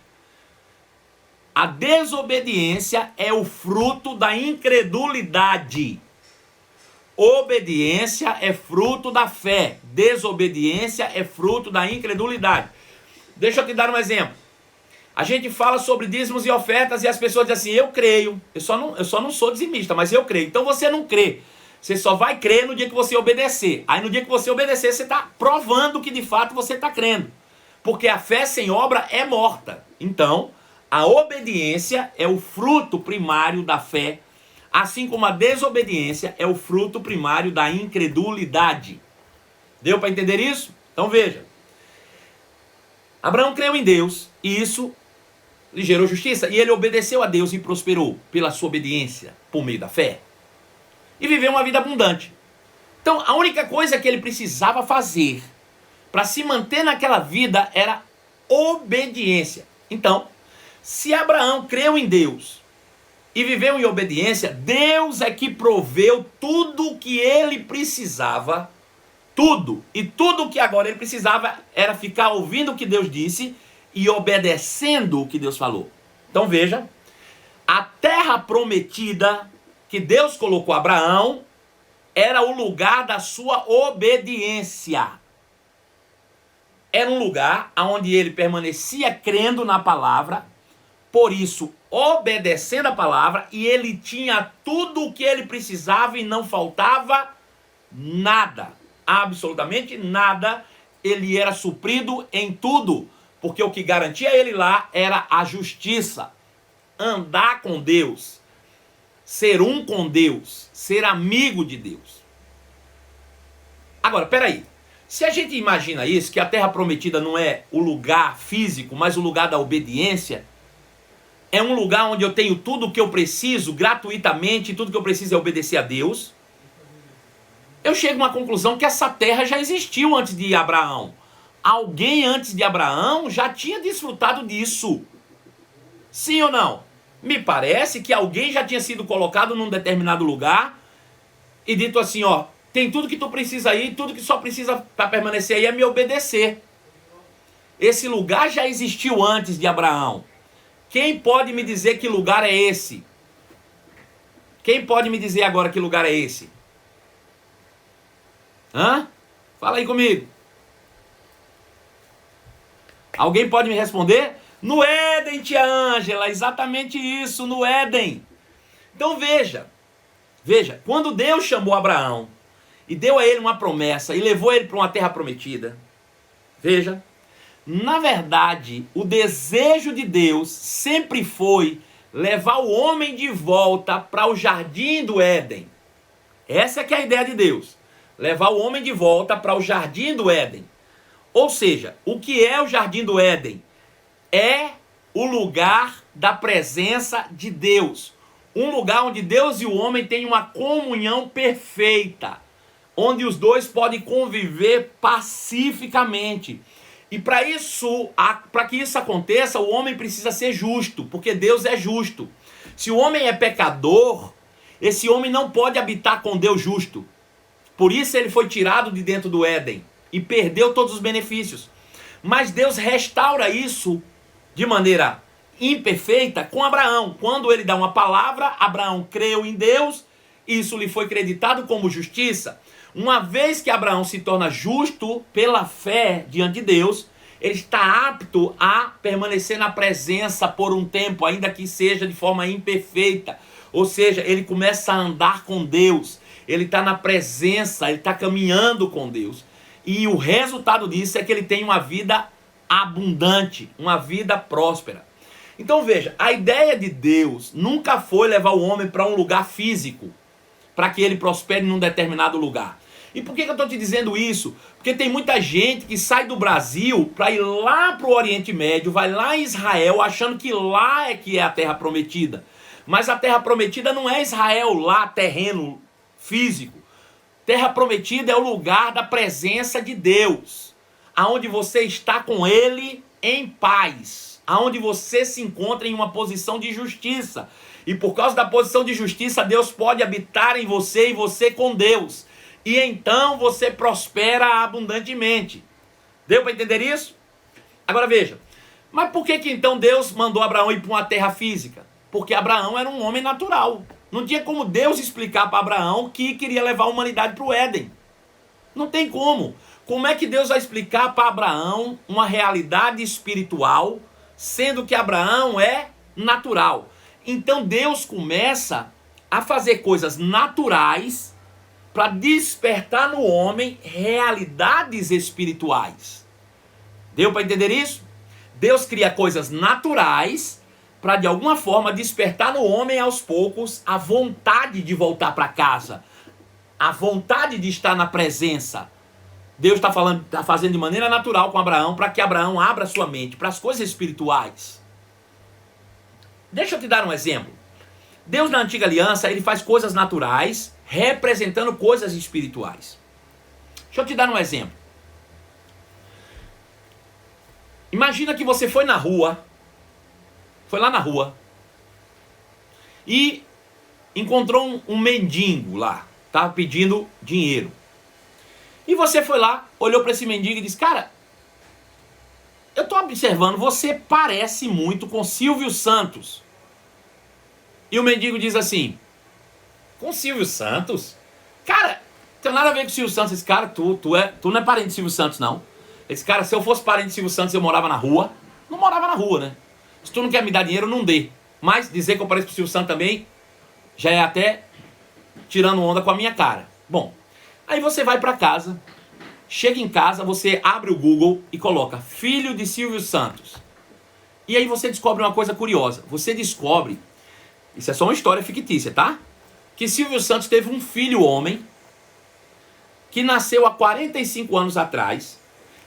A desobediência é o fruto da incredulidade. Obediência é fruto da fé. Desobediência é fruto da incredulidade. Deixa eu te dar um exemplo. A gente fala sobre dízimos e ofertas e as pessoas dizem assim, eu creio. Eu só não sou dizimista, mas eu creio. Então você não crê. Você só vai crer no dia que você obedecer. Aí no dia que você obedecer, você está provando que de fato você está crendo. Porque a fé sem obra é morta. Então, a obediência é o fruto primário da fé, assim como a desobediência é o fruto primário da incredulidade. Deu para entender isso? Então veja. Abraão creu em Deus e isso lhe gerou justiça. E ele obedeceu a Deus e prosperou pela sua obediência, por meio da fé. E viveu uma vida abundante. Então a única coisa que ele precisava fazer para se manter naquela vida era obediência. Então, se Abraão creu em Deus e viveu em obediência, Deus é que proveu tudo o que ele precisava, tudo. E tudo o que agora ele precisava era ficar ouvindo o que Deus disse e obedecendo o que Deus falou. Então veja, a terra prometida que Deus colocou a Abraão era o lugar da sua obediência. Era um lugar onde ele permanecia crendo na palavra, por isso obedecendo a palavra, e ele tinha tudo o que ele precisava e não faltava nada, absolutamente nada. Ele era suprido em tudo, porque o que garantia ele lá era a justiça, andar com Deus, ser um com Deus, ser amigo de Deus. Agora, peraí. Se a gente imagina isso, que a terra prometida não é o lugar físico, mas o lugar da obediência, é um lugar onde eu tenho tudo o que eu preciso gratuitamente, tudo que eu preciso é obedecer a Deus, eu chego a uma conclusão que essa terra já existiu antes de Abraão. Alguém antes de Abraão já tinha desfrutado disso. Sim ou não? Me parece que alguém já tinha sido colocado num determinado lugar e dito assim, ó, tem tudo que tu precisa aí, tudo que só precisa para permanecer aí é me obedecer. Esse lugar já existiu antes de Abraão. Quem pode me dizer que lugar é esse? Quem pode me dizer agora que lugar é esse? Hã? Fala aí comigo. Alguém pode me responder? No Éden, tia Ângela, exatamente isso, no Éden. Então veja, quando Deus chamou Abraão e deu a ele uma promessa e levou ele para uma terra prometida, veja, na verdade, o desejo de Deus sempre foi levar o homem de volta para o jardim do Éden. Essa é que é a ideia de Deus, levar o homem de volta para o jardim do Éden. Ou seja, o que é o jardim do Éden? É o lugar da presença de Deus. Um lugar onde Deus e o homem têm uma comunhão perfeita, onde os dois podem conviver pacificamente. E para que isso aconteça, o homem precisa ser justo, porque Deus é justo. Se o homem é pecador, esse homem não pode habitar com Deus justo. Por isso ele foi tirado de dentro do Éden e perdeu todos os benefícios. Mas Deus restaura isso de maneira imperfeita com Abraão. Quando ele dá uma palavra, Abraão creu em Deus, isso lhe foi creditado como justiça. Uma vez que Abraão se torna justo pela fé diante de Deus, ele está apto a permanecer na presença por um tempo, ainda que seja de forma imperfeita. Ou seja, ele começa a andar com Deus, ele está na presença, ele está caminhando com Deus. E o resultado disso é que ele tem uma vida abundante, uma vida próspera. Então veja, a ideia de Deus nunca foi levar o homem para um lugar físico, para que ele prospere num determinado lugar. E por que eu estou te dizendo isso? Porque tem muita gente que sai do Brasil para ir lá para o Oriente Médio, vai lá em Israel, achando que lá é que é a terra prometida. Mas a terra prometida não é Israel lá, terreno físico. Terra prometida é o lugar da presença de Deus, aonde você está com Ele em paz, aonde você se encontra em uma posição de justiça. E por causa da posição de justiça, Deus pode habitar em você e você com Deus. E então você prospera abundantemente. Deu para entender isso? Agora veja, Mas por que então Deus mandou Abraão ir para uma terra física? Porque Abraão era um homem natural. Não tinha como Deus explicar para Abraão que queria levar a humanidade para o Éden. Não tem como. Como é que Deus vai explicar para Abraão uma realidade espiritual, sendo que Abraão é natural? Então Deus começa a fazer coisas naturais para despertar no homem realidades espirituais. Deu para entender isso? Deus cria coisas naturais para de alguma forma despertar no homem aos poucos a vontade de voltar para casa, a vontade de estar na presença. Deus está fazendo de maneira natural com Abraão para que Abraão abra sua mente para as coisas espirituais. Deixa eu te dar um exemplo. Deus na antiga aliança, ele faz coisas naturais representando coisas espirituais. Deixa eu te dar um exemplo. Imagina que você foi na rua, foi lá na rua e encontrou um mendigo lá, estava pedindo dinheiro. E você foi lá, olhou para esse mendigo e disse: cara, eu estou observando, você parece muito com Silvio Santos. E o mendigo diz assim: com Silvio Santos? Cara, não tem nada a ver com o Silvio Santos. Esse cara, tu não é parente de Silvio Santos, não. Esse cara, se eu fosse parente de Silvio Santos, eu morava na rua. Não morava na rua, né? Se tu não quer me dar dinheiro, não dê. Mas dizer que eu pareço com o Silvio Santos também, já é até tirando onda com a minha cara. Bom, aí você vai para casa, chega em casa, você abre o Google e coloca filho de Silvio Santos. E aí você descobre uma coisa curiosa. Você descobre, isso é só uma história fictícia, tá? Que Silvio Santos teve um filho homem que nasceu há 45 anos atrás,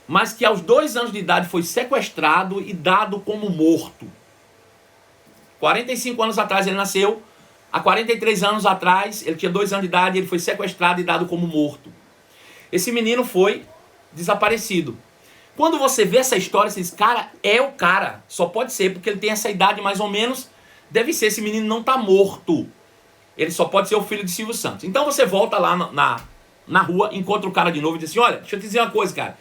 mas que aos 2 anos de idade foi sequestrado e dado como morto. 45 anos atrás ele nasceu, há 43 anos atrás, ele tinha 2 anos de idade, ele foi sequestrado e dado como morto. Esse menino foi desaparecido. Quando você vê essa história, você diz: cara, é o cara. Só pode ser, porque ele tem essa idade mais ou menos. Deve ser, esse menino não está morto. Ele só pode ser o filho de Silvio Santos. Então você volta lá na rua, encontra o cara de novo e diz assim: olha, deixa eu te dizer uma coisa, cara.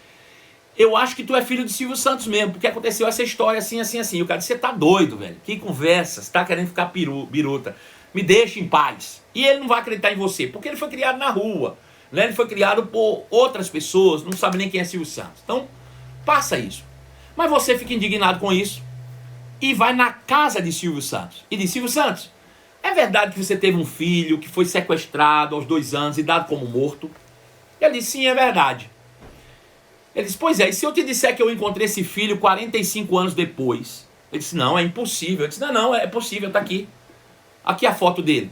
Eu acho que tu é filho de Silvio Santos mesmo, porque aconteceu essa história assim, assim, assim. E o cara disse: você tá doido, velho. Que conversa, você tá querendo ficar biruta. Me deixa em paz. E ele não vai acreditar em você, porque ele foi criado na rua. Né? Ele foi criado por outras pessoas, não sabe nem quem é Silvio Santos. Então, passa isso. Mas você fica indignado com isso e vai na casa de Silvio Santos. E diz: Silvio Santos, é verdade que você teve um filho que foi sequestrado aos 2 anos e dado como morto? Ele disse: sim, é verdade. Ele disse: pois é, e se eu te disser que eu encontrei esse filho 45 anos depois? Ele disse: não, é impossível. Eu disse: não, é possível, tá aqui. Aqui a foto dele.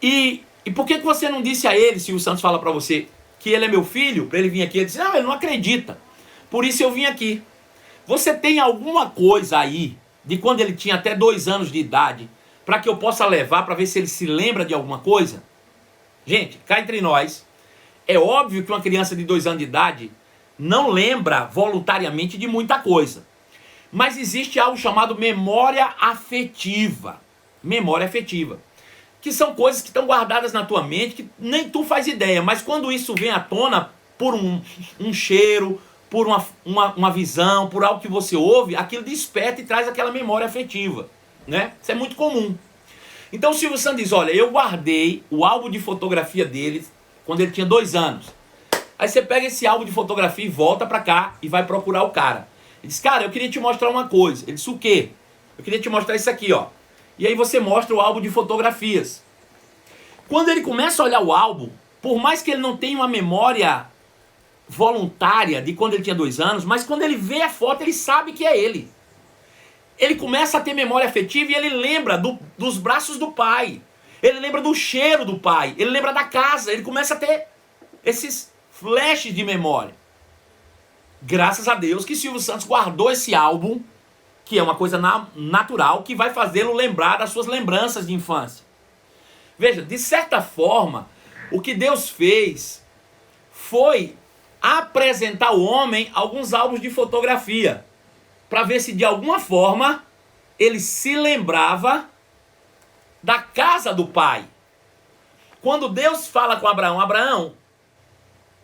E por que você não disse a ele, Silvio Santos fala pra você, que ele é meu filho, pra ele vir aqui? Ele disse: não, ele não acredita. Por isso eu vim aqui. Você tem alguma coisa aí, de quando ele tinha até 2 anos de idade, para que eu possa levar para ver se ele se lembra de alguma coisa? Gente, cá entre nós, é óbvio que uma criança de 2 anos de idade não lembra voluntariamente de muita coisa. Mas existe algo chamado memória afetiva. Memória afetiva. Que são coisas que estão guardadas na tua mente, que nem tu faz ideia. Mas quando isso vem à tona por um cheiro, por uma visão, por algo que você ouve, aquilo desperta e traz aquela memória afetiva. Né? Isso é muito comum. Então o Silvio Santos diz: olha, eu guardei o álbum de fotografia dele quando ele tinha 2 anos. Aí você pega esse álbum de fotografia e volta pra cá e vai procurar o cara. Ele diz: cara, eu queria te mostrar uma coisa. Ele disse: o quê? Eu queria te mostrar isso aqui, ó. E aí você mostra o álbum de fotografias. Quando ele começa a olhar o álbum, por mais que ele não tenha uma memória voluntária de quando ele tinha 2 anos, mas quando ele vê a foto, ele sabe que é ele. Ele começa a ter memória afetiva e ele lembra dos braços do pai. Ele lembra do cheiro do pai. Ele lembra da casa. Ele começa a ter esses flashes de memória. Graças a Deus que Silvio Santos guardou esse álbum, que é uma coisa natural, que vai fazê-lo lembrar das suas lembranças de infância. Veja, de certa forma, o que Deus fez foi apresentar ao homem alguns álbuns de fotografia, para ver se de alguma forma ele se lembrava da casa do pai. Quando Deus fala com Abraão: Abraão,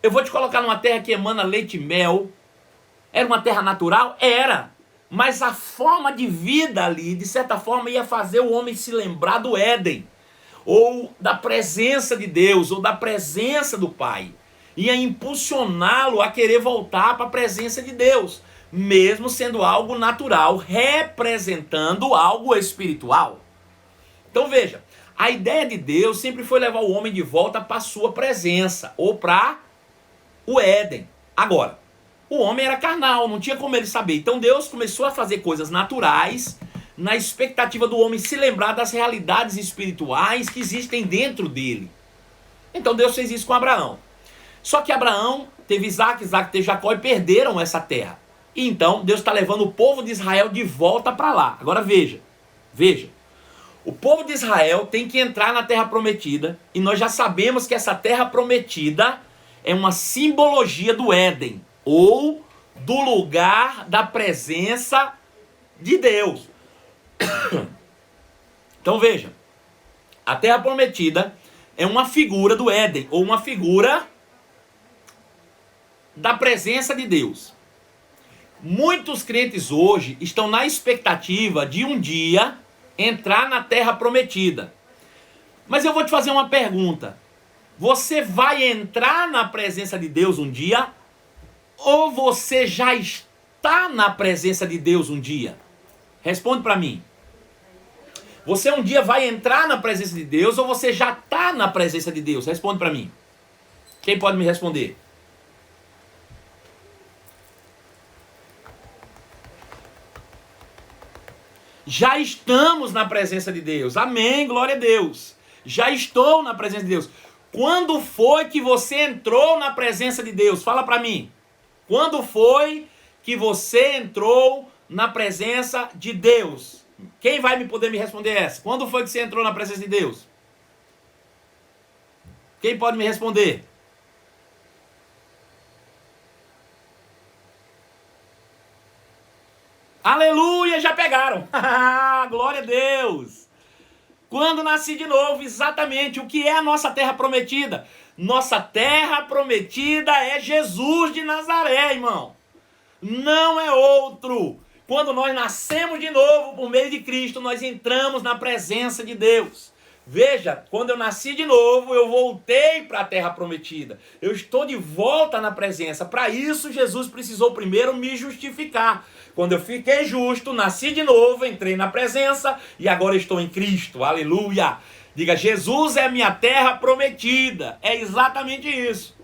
eu vou te colocar numa terra que emana leite e mel. Era uma terra natural? Era. Mas a forma de vida ali, de certa forma, ia fazer o homem se lembrar do Éden, ou da presença de Deus, ou da presença do Pai. Ia impulsioná-lo a querer voltar para a presença de Deus, mesmo sendo algo natural, representando algo espiritual. Então veja, a ideia de Deus sempre foi levar o homem de volta para a sua presença, ou para o Éden. Agora, o homem era carnal, não tinha como ele saber. Então Deus começou a fazer coisas naturais, na expectativa do homem se lembrar das realidades espirituais que existem dentro dele. Então Deus fez isso com Abraão. Só que Abraão teve Isaac, Isaac teve Jacó e perderam essa terra. E então Deus está levando o povo de Israel de volta para lá. Agora veja. O povo de Israel tem que entrar na terra prometida. E nós já sabemos que essa terra prometida é uma simbologia do Éden, ou do lugar da presença de Deus. Então veja, a terra prometida é uma figura do Éden, ou uma figura da presença de Deus. Muitos crentes hoje estão na expectativa de um dia entrar na terra prometida. Mas eu vou te fazer uma pergunta. Você vai entrar na presença de Deus um dia? Ou você já está na presença de Deus um dia? Responde para mim. Você um dia vai entrar na presença de Deus ou você já está na presença de Deus? Responde para mim. Quem pode me responder? Já estamos na presença de Deus. Amém, glória a Deus. Já estou na presença de Deus. Quando foi que você entrou na presença de Deus? Fala para mim. Quando foi que você entrou na presença de Deus? Quem vai me poder me responder essa? Quando foi que você entrou na presença de Deus? Quem pode me responder? Aleluia, já pegaram. Glória a Deus. Quando nasci de novo, exatamente. O que é a nossa terra prometida? Nossa terra prometida é Jesus de Nazaré, irmão. Não é outro. Quando nós nascemos de novo por meio de Cristo, nós entramos na presença de Deus. Veja, quando eu nasci de novo, eu voltei para a terra prometida. Eu estou de volta na presença. Para isso, Jesus precisou primeiro me justificar. Quando eu fiquei justo, nasci de novo, entrei na presença e agora estou em Cristo. Aleluia! Diga, Jesus é minha terra prometida. É exatamente isso.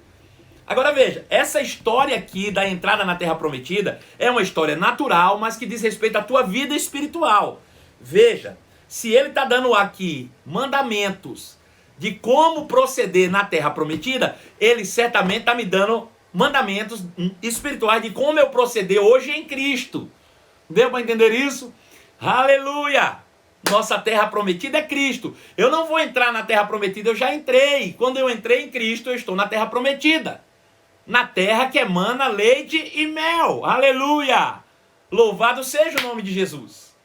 Agora veja, essa história aqui da entrada na terra prometida é uma história natural, mas que diz respeito à tua vida espiritual. Veja, se ele está dando aqui mandamentos de como proceder na terra prometida, ele certamente está me dando mandamentos espirituais de como eu proceder hoje em Cristo. Deu para entender isso? Aleluia! Nossa terra prometida é Cristo. Eu não vou entrar na terra prometida, eu já entrei. Quando eu entrei em Cristo, eu estou na terra prometida. Na terra que emana leite e mel. Aleluia! Louvado seja o nome de Jesus.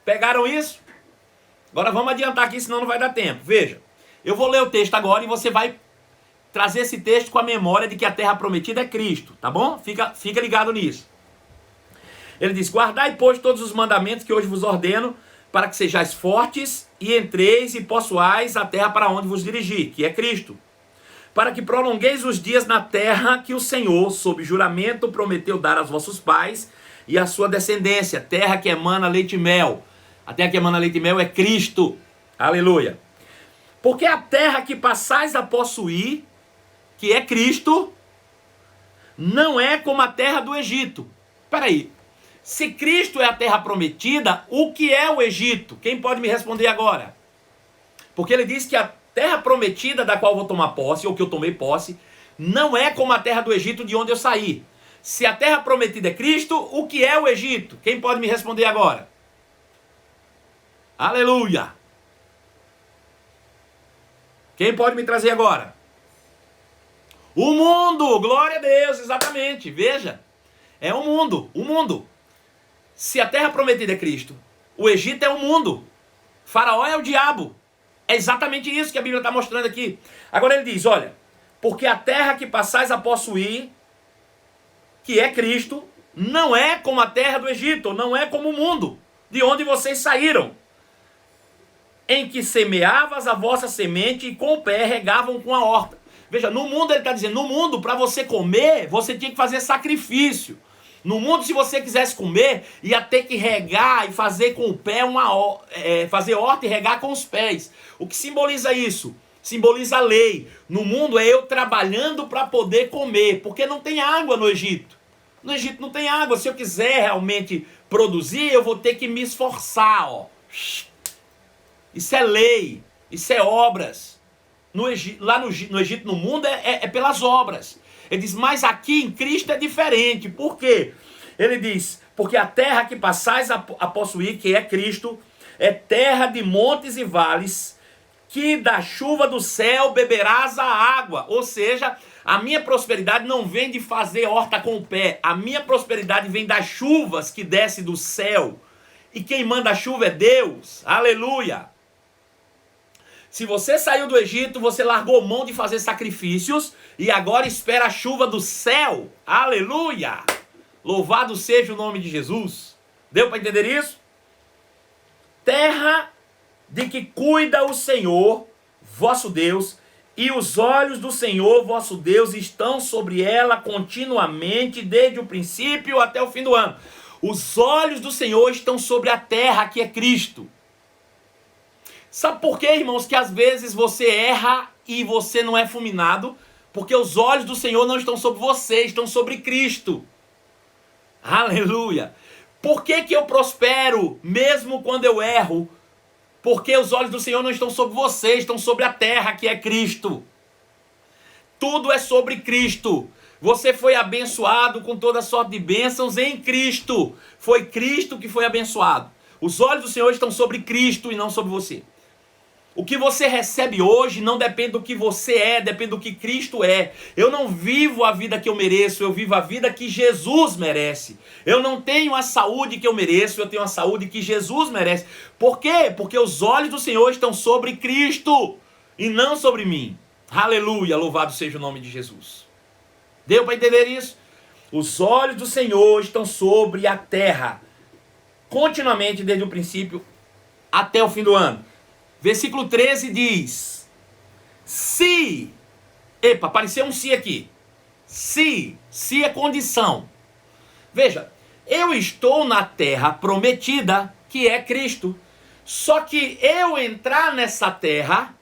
Pegaram isso? Agora vamos adiantar aqui, senão não vai dar tempo. Veja, eu vou ler o texto agora e você vai trazer esse texto com a memória de que a terra prometida é Cristo, tá bom? Fica ligado nisso. Ele diz, guardai, pois, todos os mandamentos que hoje vos ordeno, para que sejais fortes e entreis e possuais a terra para onde vos dirigir, que é Cristo. Para que prolongueis os dias na terra que o Senhor, sob juramento, prometeu dar aos vossos pais e à sua descendência, terra que emana leite e mel. A terra que emana leite e mel é Cristo. Aleluia. Porque a terra que passais a possuir, que é Cristo, não é como a terra do Egito. Espera aí. Se Cristo é a terra prometida, o que é o Egito? Quem pode me responder agora? Porque ele diz que a terra prometida da qual eu vou tomar posse, ou que eu tomei posse, não é como a terra do Egito de onde eu saí. Se a terra prometida é Cristo, o que é o Egito? Quem pode me responder agora? Aleluia! Quem pode me trazer agora? O mundo! Glória a Deus, exatamente. Veja, é o mundo, o mundo. Se a terra prometida é Cristo, o Egito é o mundo. Faraó é o diabo. É exatamente isso que a Bíblia está mostrando aqui. Agora ele diz, olha, porque a terra que passais a possuir, que é Cristo, não é como a terra do Egito, não é como o mundo, de onde vocês saíram, em que semeavas a vossa semente e com o pé regavam com a horta. Veja, no mundo ele está dizendo, no mundo para você comer, você tinha que fazer sacrifício. No mundo, se você quisesse comer, ia ter que regar e fazer com o pé fazer horta e regar com os pés. O que simboliza isso? Simboliza a lei. No mundo é eu trabalhando para poder comer, porque não tem água no Egito. No Egito não tem água. Se eu quiser realmente produzir, eu vou ter que me esforçar. Ó. Isso é lei, isso é obras. Lá no Egito, no mundo, é pelas obras. Ele diz, mas aqui em Cristo é diferente. Por quê? Ele diz, porque a terra que passais a possuir, que é Cristo, é terra de montes e vales, que da chuva do céu beberás a água. Ou seja, a minha prosperidade não vem de fazer horta com o pé. A minha prosperidade vem das chuvas que desce do céu. E quem manda a chuva é Deus. Aleluia! Se você saiu do Egito, você largou mão de fazer sacrifícios e agora espera a chuva do céu. Aleluia! Louvado seja o nome de Jesus. Deu para entender isso? Terra de que cuida o Senhor, vosso Deus, e os olhos do Senhor, vosso Deus, estão sobre ela continuamente, desde o princípio até o fim do ano. Os olhos do Senhor estão sobre a terra que é Cristo. Sabe por quê, irmãos, que às vezes você erra e você não é fulminado? Porque os olhos do Senhor não estão sobre você, estão sobre Cristo. Aleluia! Por que eu prospero mesmo quando eu erro? Porque os olhos do Senhor não estão sobre você, estão sobre a terra que é Cristo. Tudo é sobre Cristo. Você foi abençoado com toda sorte de bênçãos em Cristo. Foi Cristo que foi abençoado. Os olhos do Senhor estão sobre Cristo e não sobre você. O que você recebe hoje não depende do que você é, depende do que Cristo é. Eu não vivo a vida que eu mereço, eu vivo a vida que Jesus merece. Eu não tenho a saúde que eu mereço, eu tenho a saúde que Jesus merece. Por quê? Porque os olhos do Senhor estão sobre Cristo e não sobre mim. Aleluia, louvado seja o nome de Jesus. Deu para entender isso? Os olhos do Senhor estão sobre a terra, continuamente desde o princípio até o fim do ano. Versículo 13 diz, apareceu um se aqui, se é condição. Veja, eu estou na terra prometida, que é Cristo, só que eu entrar nessa terra,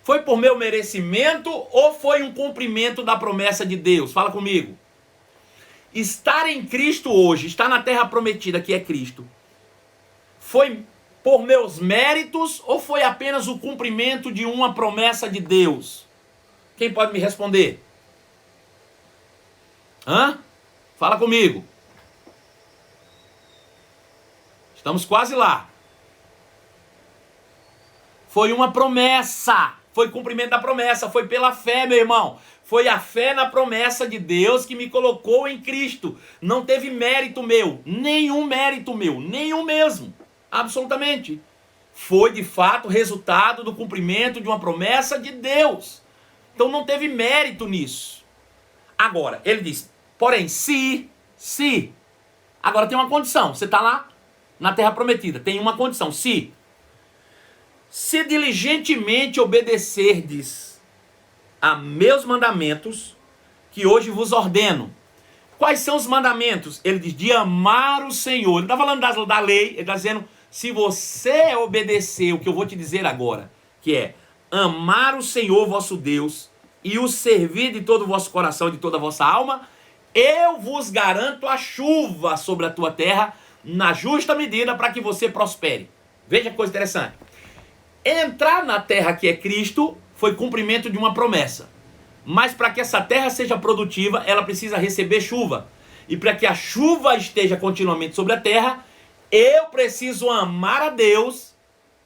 foi por meu merecimento ou foi um cumprimento da promessa de Deus? Fala comigo. Estar em Cristo hoje, estar na terra prometida, que é Cristo, foi por meus méritos ou foi apenas o cumprimento de uma promessa de Deus? Quem pode me responder? Fala comigo. Estamos quase lá. Foi uma promessa. Foi cumprimento da promessa. Foi pela fé, meu irmão. Foi a fé na promessa de Deus que me colocou em Cristo. Não teve mérito meu. Nenhum mérito meu. Nenhum mesmo. Absolutamente. Foi de fato resultado do cumprimento de uma promessa de Deus. Então não teve mérito nisso. Agora, ele diz, porém, se. Agora tem uma condição. Você está lá na terra prometida. Tem uma condição. Se diligentemente obedecerdes a meus mandamentos, que hoje vos ordeno. Quais são os mandamentos? Ele diz, de amar o Senhor. Ele está falando da lei, ele está dizendo, se você obedecer o que eu vou te dizer agora, que é amar o Senhor vosso Deus e o servir de todo o vosso coração e de toda a vossa alma, eu vos garanto a chuva sobre a tua terra na justa medida para que você prospere. Veja que coisa interessante. Entrar na terra que é Cristo foi cumprimento de uma promessa. Mas para que essa terra seja produtiva, ela precisa receber chuva. E para que a chuva esteja continuamente sobre a terra, eu preciso amar a Deus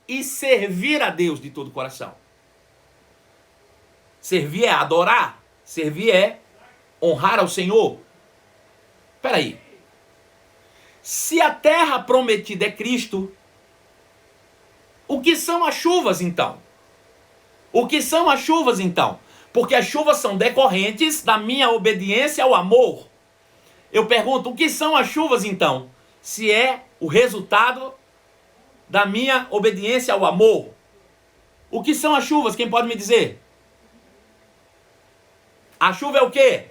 e servir a Deus de todo o coração. Servir é adorar. Servir é honrar ao Senhor. Espera aí. Se a terra prometida é Cristo, o que são as chuvas então? O que são as chuvas então? Porque as chuvas são decorrentes da minha obediência ao amor. Eu pergunto, o que são as chuvas então? Se é o resultado da minha obediência ao amor. O que são as chuvas? Quem pode me dizer? A chuva é o quê?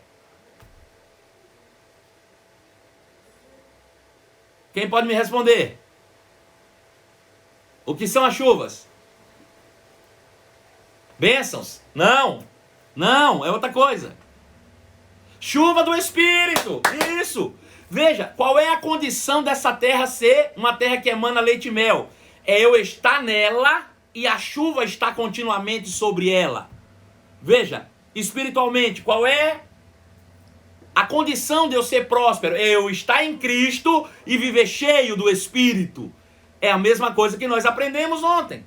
Quem pode me responder? O que são as chuvas? Bênçãos? Não. Não, é outra coisa. Chuva do Espírito. Isso. Veja, qual é a condição dessa terra ser uma terra que emana leite e mel? É eu estar nela e a chuva está continuamente sobre ela. Veja, espiritualmente, qual é a condição de eu ser próspero? É eu estar em Cristo e viver cheio do Espírito. É a mesma coisa que nós aprendemos ontem.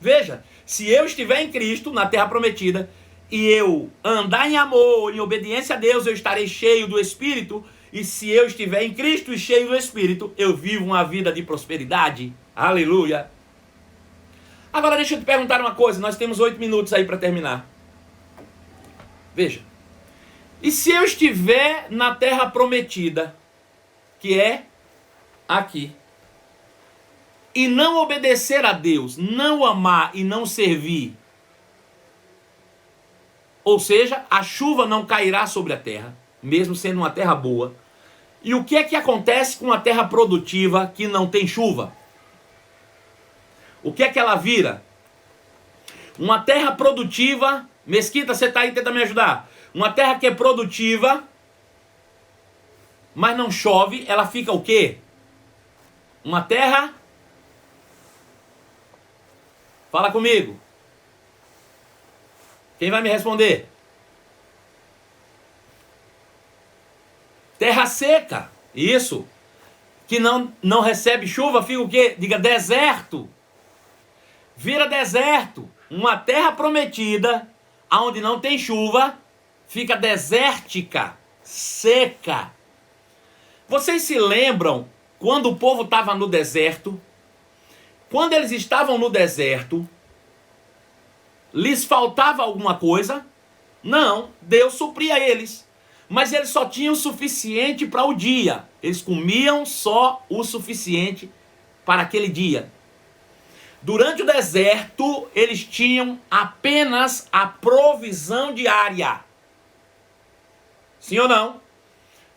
Veja, se eu estiver em Cristo, na terra prometida, e eu andar em amor, em obediência a Deus, eu estarei cheio do Espírito. E se eu estiver em Cristo e cheio do Espírito, eu vivo uma vida de prosperidade. Aleluia. Agora deixa eu te perguntar uma coisa. Nós temos 8 minutos aí para terminar. Veja. E se eu estiver na terra prometida, que é aqui, e não obedecer a Deus, não amar e não servir, ou seja, a chuva não cairá sobre a terra, mesmo sendo uma terra boa. E o que é que acontece com a terra produtiva que não tem chuva? O que é que ela vira? Uma terra produtiva, Mesquita, você está aí, tenta me ajudar. Uma terra que é produtiva, mas não chove, ela fica o quê? Uma terra... Fala comigo. Quem vai me responder? Terra seca. Isso. Que não recebe chuva, fica o quê? Diga deserto. Vira deserto. Uma terra prometida, onde não tem chuva, fica desértica, seca. Vocês se lembram quando o povo estava no deserto? Quando eles estavam no deserto, lhes faltava alguma coisa? Não, Deus supria eles. Mas eles só tinham o suficiente para o dia. Eles comiam só o suficiente para aquele dia. Durante o deserto, eles tinham apenas a provisão diária. Sim ou não?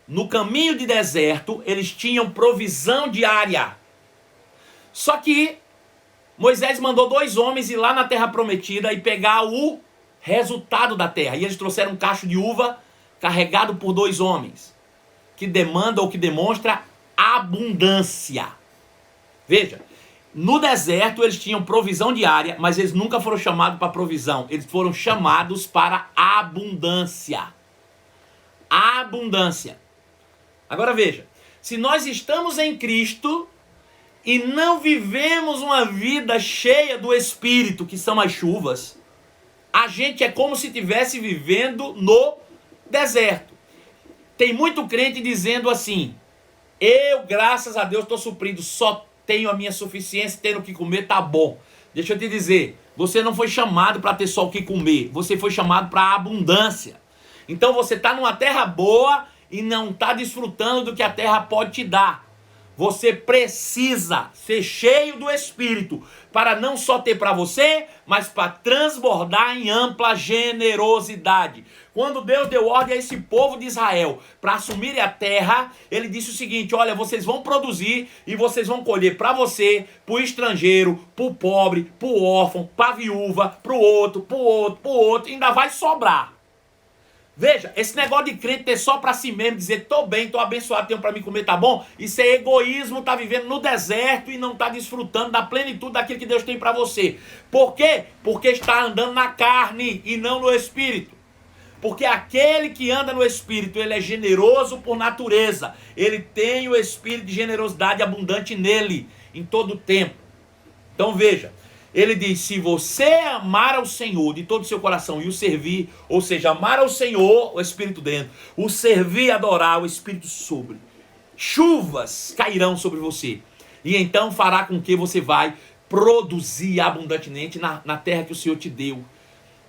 No caminho de deserto, eles tinham provisão diária. Só que Moisés mandou 2 homens ir lá na terra prometida e pegar o resultado da terra. E eles trouxeram um cacho de uva carregado por 2 homens, que demanda ou que demonstra abundância. Veja, no deserto eles tinham provisão diária, mas eles nunca foram chamados para provisão. Eles foram chamados para abundância. Abundância. Agora veja, se nós estamos em Cristo e não vivemos uma vida cheia do Espírito, que são as chuvas, a gente é como se estivesse vivendo no deserto. Tem muito crente dizendo assim: eu, graças a Deus, estou suprido, só tenho a minha suficiência, tendo o que comer, tá bom. Deixa eu te dizer, você não foi chamado para ter só o que comer, você foi chamado para a abundância. Então você está numa terra boa e não está desfrutando do que a terra pode te dar. Você precisa ser cheio do Espírito para não só ter para você, mas para transbordar em ampla generosidade. Quando Deus deu ordem a esse povo de Israel para assumir a terra, ele disse o seguinte: olha, vocês vão produzir e vocês vão colher para você, para o estrangeiro, para o pobre, para o órfão, para a viúva, para o outro, para o outro, para o outro, ainda vai sobrar. Veja, esse negócio de crente ter só para si mesmo, dizer, tô bem, tô abençoado, tenho para mim comer, tá bom? Isso é egoísmo, tá vivendo no deserto e não tá desfrutando da plenitude daquilo que Deus tem para você. Por quê? Porque está andando na carne e não no Espírito. Porque aquele que anda no Espírito, ele é generoso por natureza. Ele tem o Espírito de generosidade abundante nele, em todo o tempo. Então veja, ele diz, se você amar ao Senhor de todo o seu coração e o servir, ou seja, amar ao Senhor, o Espírito dentro, o servir, adorar, o Espírito sobre, chuvas cairão sobre você. E então fará com que você vai produzir abundantemente na terra que o Senhor te deu.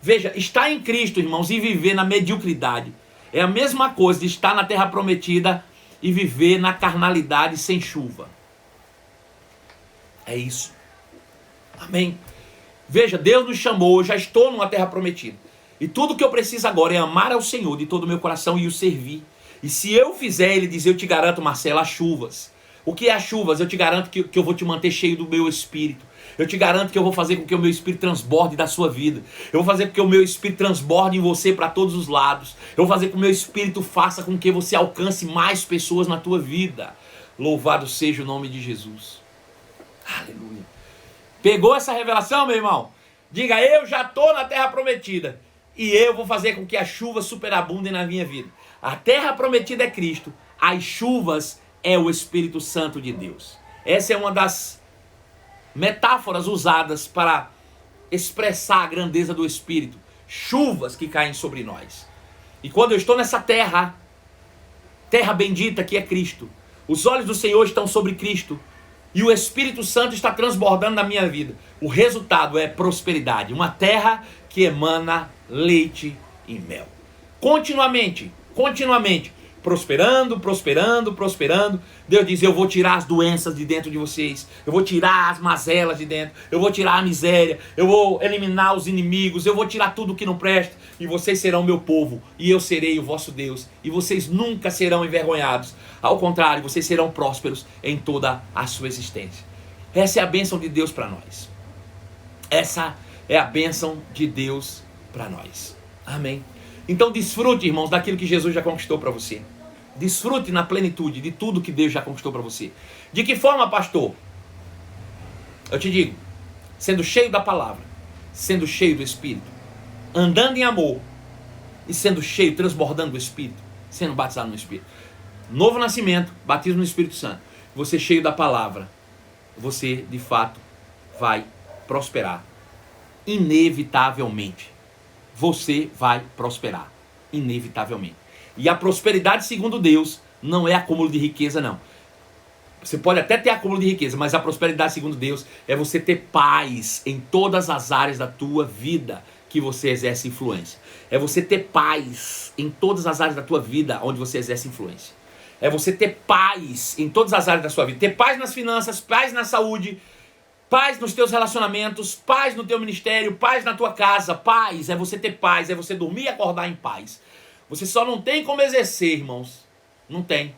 Veja, estar em Cristo, irmãos, e viver na mediocridade É a mesma coisa de estar na terra prometida e viver na carnalidade sem chuva. É isso. Amém. Veja, Deus nos chamou, eu já estou numa terra prometida. E tudo que eu preciso agora é amar ao Senhor de todo o meu coração e o servir. E se eu fizer, ele diz, eu te garanto, Marcelo, as chuvas. O que é as chuvas? Eu te garanto que eu vou te manter cheio do meu espírito. Eu te garanto que eu vou fazer com que o meu espírito transborde da sua vida. Eu vou fazer com que o meu espírito transborde em você para todos os lados. Eu vou fazer com que o meu espírito faça com que você alcance mais pessoas na tua vida. Louvado seja o nome de Jesus. Aleluia. Pegou essa revelação, meu irmão? Diga, eu já estou na terra prometida. E eu vou fazer com que as chuvas superabundem na minha vida. A terra prometida é Cristo. As chuvas é o Espírito Santo de Deus. Essa é uma das metáforas usadas para expressar a grandeza do Espírito. Chuvas que caem sobre nós. E quando eu estou nessa terra, terra bendita que é Cristo, os olhos do Senhor estão sobre Cristo. E o Espírito Santo está transbordando na minha vida. O resultado é prosperidade. Uma terra que emana leite e mel. Continuamente. Prosperando. Deus diz, eu vou tirar as doenças de dentro de vocês. Eu vou tirar as mazelas de dentro. Eu vou tirar a miséria. Eu vou eliminar os inimigos. Eu vou tirar tudo que não presta. E vocês serão meu povo. E eu serei o vosso Deus. E vocês nunca serão envergonhados. Ao contrário, vocês serão prósperos em toda a sua existência. Essa é a bênção de Deus para nós. Essa é a bênção de Deus para nós. Amém. Então desfrute, irmãos, daquilo que Jesus já conquistou para você. Desfrute na plenitude de tudo que Deus já conquistou para você. De que forma, pastor? Eu te digo, sendo cheio da palavra, sendo cheio do Espírito, andando em amor e sendo cheio, transbordando do Espírito, sendo batizado no Espírito. Novo nascimento, batismo no Espírito Santo. Você cheio da palavra, você de fato vai prosperar. Inevitavelmente. Você vai prosperar. Inevitavelmente. E a prosperidade segundo Deus não é acúmulo de riqueza, não. Você pode até ter acúmulo de riqueza, mas a prosperidade segundo Deus é você ter paz em todas as áreas da tua vida que você exerce influência. É você ter paz em todas as áreas da tua vida onde você exerce influência. É você ter paz em todas as áreas da sua vida. Ter paz nas finanças, paz na saúde, paz nos teus relacionamentos, paz no teu ministério, paz na tua casa. Paz é você ter paz, é você dormir e acordar em paz. Você só não tem como exercer, irmãos. Não tem.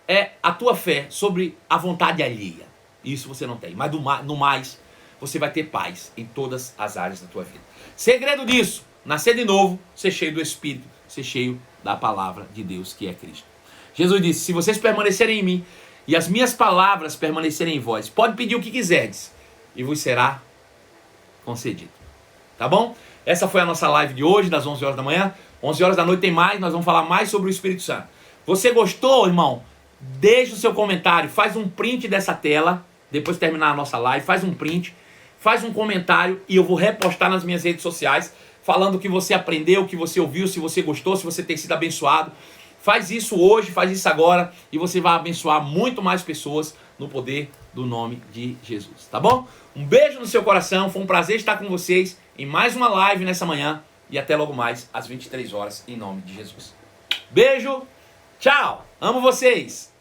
É a tua fé sobre a vontade alheia. Isso você não tem. Mas no mais, você vai ter paz em todas as áreas da tua vida. Segredo disso, nascer de novo, ser cheio do Espírito, ser cheio da palavra de Deus que é Cristo. Jesus disse, se vocês permanecerem em mim e as minhas palavras permanecerem em vós, pode pedir o que quiserdes e vos será concedido. Tá bom? Essa foi a nossa live de hoje, das 11 horas da manhã. 11 horas da noite tem mais, nós vamos falar mais sobre o Espírito Santo. Você gostou, irmão? Deixa o seu comentário, faz um print dessa tela, depois de terminar a nossa live, faz um print, faz um comentário e eu vou repostar nas minhas redes sociais, falando o que você aprendeu, o que você ouviu, se você gostou, se você tem sido abençoado. Faz isso hoje, faz isso agora e você vai abençoar muito mais pessoas no poder do nome de Jesus, tá bom? Um beijo no seu coração, foi um prazer estar com vocês em mais uma live nessa manhã e até logo mais às 23 horas em nome de Jesus. Beijo, tchau, amo vocês!